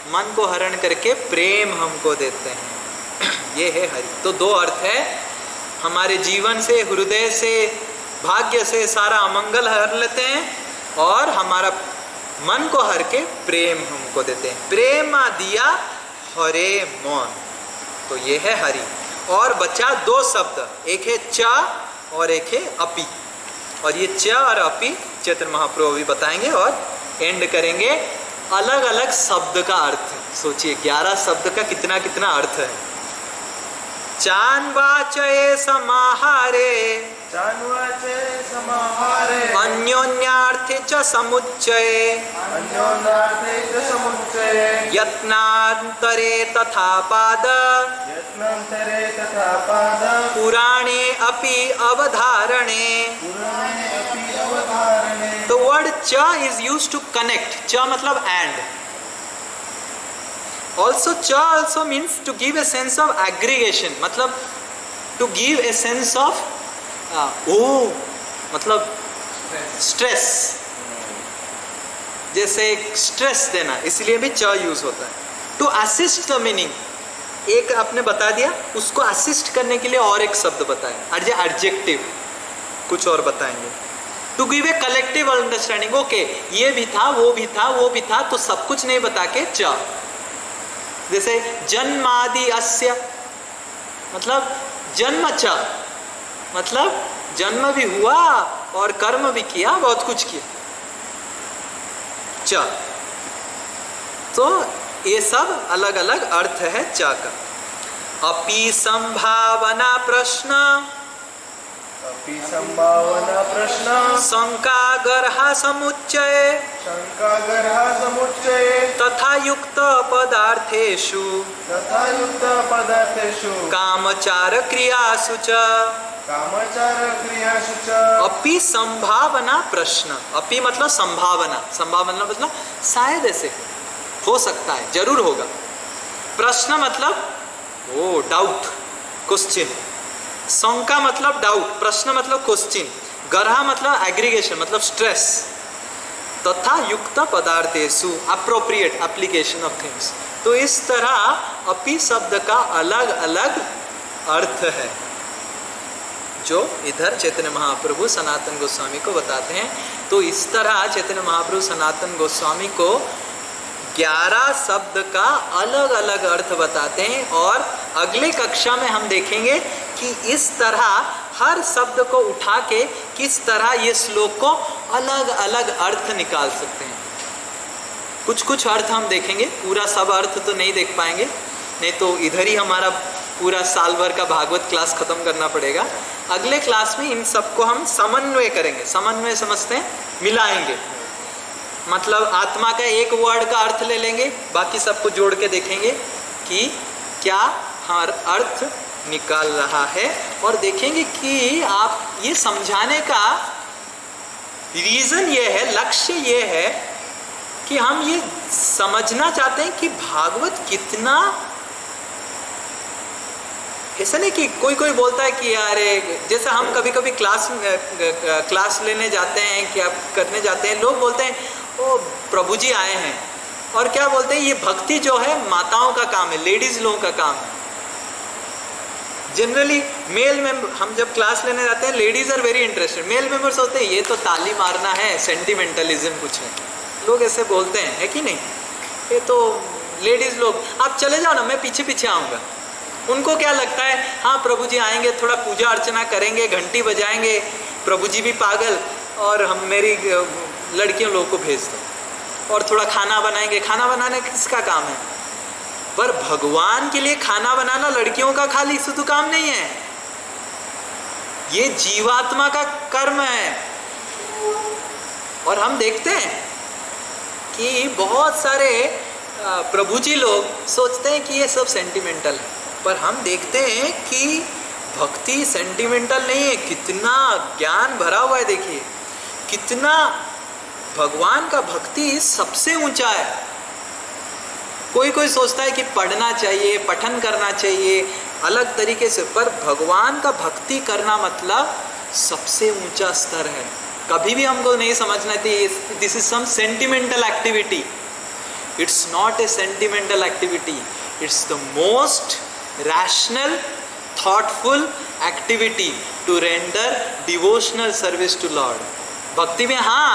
मन को हरण करके प्रेम हमको देते हैं, ये है हरि। तो दो अर्थ है, हमारे जीवन से, हृदय से, भाग्य से सारा अमंगल हर लेते हैं, और हमारा मन को हर के प्रेम हमको देते हैं। प्रेम दिया हरे मन, तो ये है हरि। और बचा दो शब्द, एक है च और एक है अपि। और ये च और अपि चैतन्य महाप्रभु भी बताएंगे और एंड करेंगे। अलग अलग शब्द का अर्थ सोचिए, 11 शब्द का कितना कितना अर्थ है। चान्वाचये समाहारे, चान्वाचे समाहारे, अन्योन्यार्थे च समुच्चये, अन्योन्यार्थे च समुच्चये, यत्नान्तरे तथा पाद, यत्नान्तरे तथा पाद, पुराणे अपि अवधारणे। पुराणे अपि अवधारणे। The word cha is used to connect. Cha मतलब and. Also cha also means to give a sense of aggregation. मतलब to give a sense of मतलब stress. जैसे स्ट्रेस देना, इसलिए भी cha यूज होता है। To assist the meaning. एक आपने बता दिया, उसको असिस्ट करने के लिए और एक शब्द बताया, एडजेक्टिव, कुछ और बताएंगे। To give a collective understanding, okay ये भी था, वो भी था, वो भी था, तो सब कुछ नहीं बता के च। जैसे जन्मादि अस्य, मतलब जन्म च, मतलब जन्म भी हुआ और कर्म भी किया, बहुत कुछ किया, च। तो ये सब अलग अलग अर्थ है च का। अपि संभावना प्रश्न, अपि संभावना प्रश्न शंका गर्हा समुच्चये शंका गर्हा समुच्चये तथा युक्त पदार्थेषु तथा युक्त पदार्थेषु कामचार क्रियासु च कामचार क्रियासु च अपि संभावना प्रश्न। अपि मतलब संभावना, संभावना मतलब शायद ऐसे हो सकता है, जरूर होगा। प्रश्न मतलब ओ डाउट, क्वेश्चन। शंका मतलब डाउट, प्रश्न मतलब क्वेश्चन। गर्हा मतलब एग्रीगेशन, मतलब स्ट्रेस। तथा युक्त पदार्थेषु अप्रोप्रिएट एप्लीकेशन ऑफ थिंग्स। तो इस तरह अपि शब्द का अलग अलग अर्थ है जो इधर चैतन्य महाप्रभु सनातन गोस्वामी को बताते हैं। तो इस तरह चैतन्य महाप्रभु सनातन गोस्वामी को 11 शब्द का अलग अलग अर्थ बताते हैं और अगले कक्षा में हम देखेंगे कि इस तरह हर शब्द को उठा के किस तरह ये श्लोक को अलग अलग अर्थ निकाल सकते हैं। कुछ कुछ अर्थ हम देखेंगे, पूरा सब अर्थ तो नहीं देख पाएंगे, नहीं तो इधर ही हमारा पूरा साल भर का भागवत क्लास खत्म करना पड़ेगा। अगले क्लास में इन सबको हम समन्वय करेंगे। समन्वय समझते हैं, मिलाएंगे। मतलब आत्मा का एक वर्ड का अर्थ ले लेंगे, बाकी सबको जोड़ के देखेंगे कि क्या हर अर्थ निकाल रहा है, और देखेंगे कि आप ये समझाने का रीज़न ये है, लक्ष्य ये है कि हम ये समझना चाहते हैं कि भागवत कितना, ऐसा नहीं कि कोई कोई बोलता है कि यार जैसे हम कभी कभी क्लास लेने जाते हैं, क्या करने जाते हैं, लोग बोलते हैं ओ प्रभु जी आए हैं, और क्या बोलते हैं ये भक्ति जो है माताओं का काम है, लेडीज लोगों का काम है। जनरली मेल में हम जब क्लास लेने जाते हैं, ladies are very interested, male members होते हैं ये तो ताली मारना है, सेंटिमेंटलिज्म कुछ है, लोग ऐसे बोलते हैं, है कि नहीं? ये तो लेडीज लोग, आप चले जाओ ना, मैं पीछे पीछे आऊँगा। उनको क्या लगता है, हाँ प्रभु जी आएंगे, थोड़ा पूजा अर्चना करेंगे, घंटी बजाएंगे, प्रभु जी भी पागल, और हम मेरी लड़कियों लोगों को भेज दो, और थोड़ा खाना बनाएंगे। खाना बनाने किसका काम है? पर भगवान के लिए खाना बनाना लड़कियों का खाली शुद्ध काम नहीं है, ये जीवात्मा का कर्म है। और हम देखते हैं कि बहुत सारे प्रभु जी लोग सोचते हैं कि ये सब सेंटिमेंटल है, पर हम देखते हैं कि भक्ति सेंटिमेंटल नहीं है, कितना ज्ञान भरा हुआ है। देखिए कितना भगवान का भक्ति सबसे ऊंचा है। कोई कोई सोचता है कि पढ़ना चाहिए, पठन करना चाहिए अलग तरीके से, पर भगवान का भक्ति करना मतलब सबसे ऊंचा स्तर है। कभी भी हमको नहीं समझना चाहिए this is some sentimental activity. It's not a sentimental activity, it's the most rational, thoughtful activity to render devotional service to Lord. भक्ति में हाँ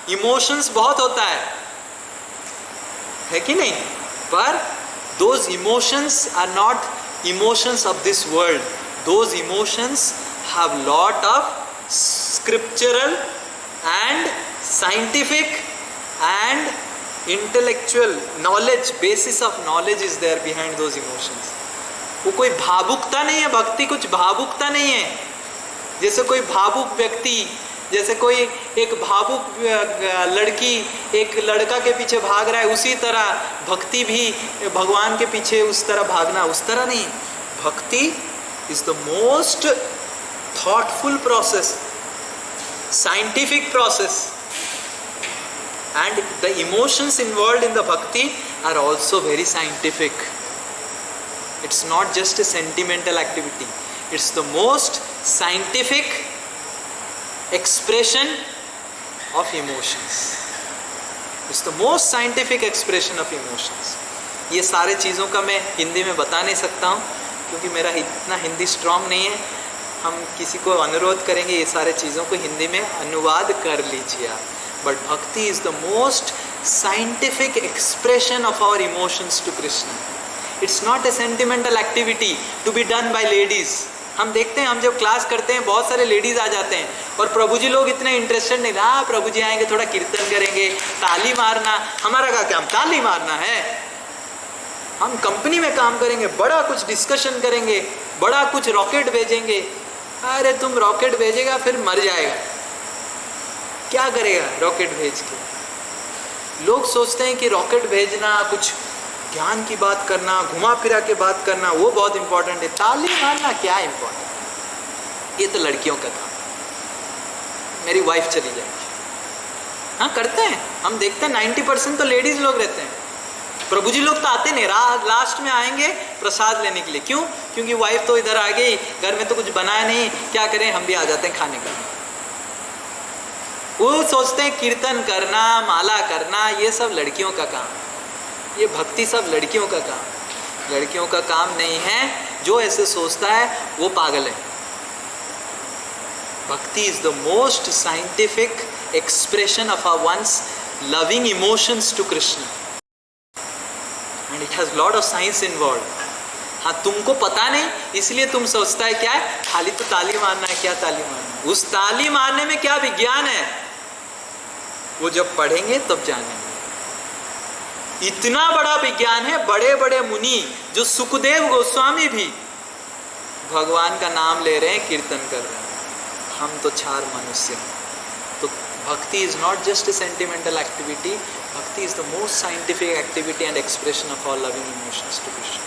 इमोशंस बहुत होता है कि नहीं? पर those emotions are not emotions of this world. Those emotions have lot of scriptural and scientific and intellectual knowledge, basis of knowledge is there behind those emotions. वो कोई भावुकता नहीं है, भक्ति कुछ भावुकता नहीं है। जैसे कोई भावुक व्यक्ति, जैसे कोई एक भावुक लड़की एक लड़का के पीछे भाग रहा है, उसी तरह भक्ति भी भगवान के पीछे उस तरह भागना, उस तरह नहीं। Bhakti is the most thoughtful process, scientific process, and the emotions involved in the bhakti are also very scientific. It's not just a sentimental activity. It's the most scientific expression of emotions. It's the most scientific expression of emotions. ये सारे चीज़ों का मैं हिंदी में बता नहीं सकता हूँ क्योंकि मेरा इतना हिंदी स्ट्रांग नहीं है. हम किसी को अनुरोध करेंगे ये सारे चीज़ों को हिंदी में अनुवाद कर लीजिए आप. But bhakti is the most scientific expression of our emotions to Krishna. It's not a sentimental activity to be done by ladies. हम देखते हैं, हम जब क्लास करते हैं बहुत सारे लेडीज़ आ जाते हैं और प्रभु जी लोग इतने इंटरेस्टेड नहीं. हाँ प्रभु जी आएंगे, थोड़ा कीर्तन करेंगे, ताली मारना. हमारा क्या काम ताली मारना है? हम कंपनी में काम करेंगे, बड़ा कुछ डिस्कशन करेंगे, बड़ा कुछ रॉकेट भेजेंगे, अरे तुम रॉकेट भेजेगा फिर मर जाएगा, क्या करेगा रॉकेट भेज के? लोग सोचते हैं कि रॉकेट भेजना, कुछ ज्ञान की बात करना, घुमा फिरा के बात करना, वो बहुत इंपॉर्टेंट है। ताली मारना क्या इंपॉर्टेंट? ये तो लड़कियों का काम। मेरी वाइफ चली जाएगी, हाँ करते हैं, हम देखते हैं 90% तो लेडीज लोग रहते हैं। प्रभु जी लोग तो आते नहीं, लास्ट में आएंगे प्रसाद लेने के लिए। क्यों? क्योंकि वाइफ तो इधर आ गई, घर में तो कुछ बनाया नहीं, क्या करें, हम भी आ जाते हैं खाने का। वो सोचते हैं कीर्तन करना, माला करना, ये सब लड़कियों का काम, ये भक्ति सब लड़कियों का काम, लड़कियों का काम नहीं है। जो ऐसे सोचता है वो पागल है। भक्ति is the most scientific expression of our one's loving emotions to Krishna, and it has lot of science involved. हाँ, तुमको पता नहीं इसलिए तुम सोचता है क्या है, खाली तो ताली मारना है। क्या ताली मारना? उस ताली मारने में क्या विज्ञान है, वो जब पढ़ेंगे तब जानेंगे। इतना बड़ा विज्ञान है, बड़े बड़े मुनि, जो सुखदेव गोस्वामी भी भगवान का नाम ले रहे हैं, कीर्तन कर रहे हैं, हम तो छार मनुष्य हैं। तो Bhakti is not just a sentimental activity. Bhakti is the most scientific activity and expression of our loving emotions to Krishna.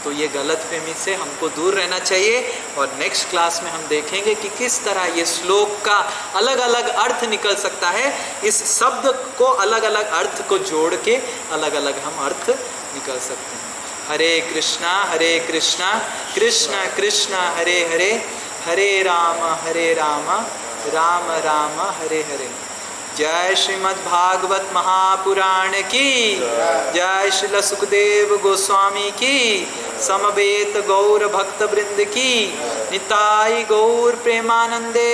तो ये गलत फहमी से हमको दूर रहना चाहिए। और नेक्स्ट क्लास में हम देखेंगे कि किस तरह ये श्लोक का अलग अलग अर्थ निकल सकता है। इस शब्द को अलग अलग अर्थ को जोड़ के अलग अलग हम अर्थ निकल सकते हैं। हरे कृष्णा कृष्ण कृष्ण हरे हरे, हरे राम राम राम हरे हरे। जय श्रीमद् भागवत महापुराण की जय, श्रील सुखदेव गोस्वामी की, समवेत गौर भक्त वृंद की, निताई गौर प्रेमानंदे।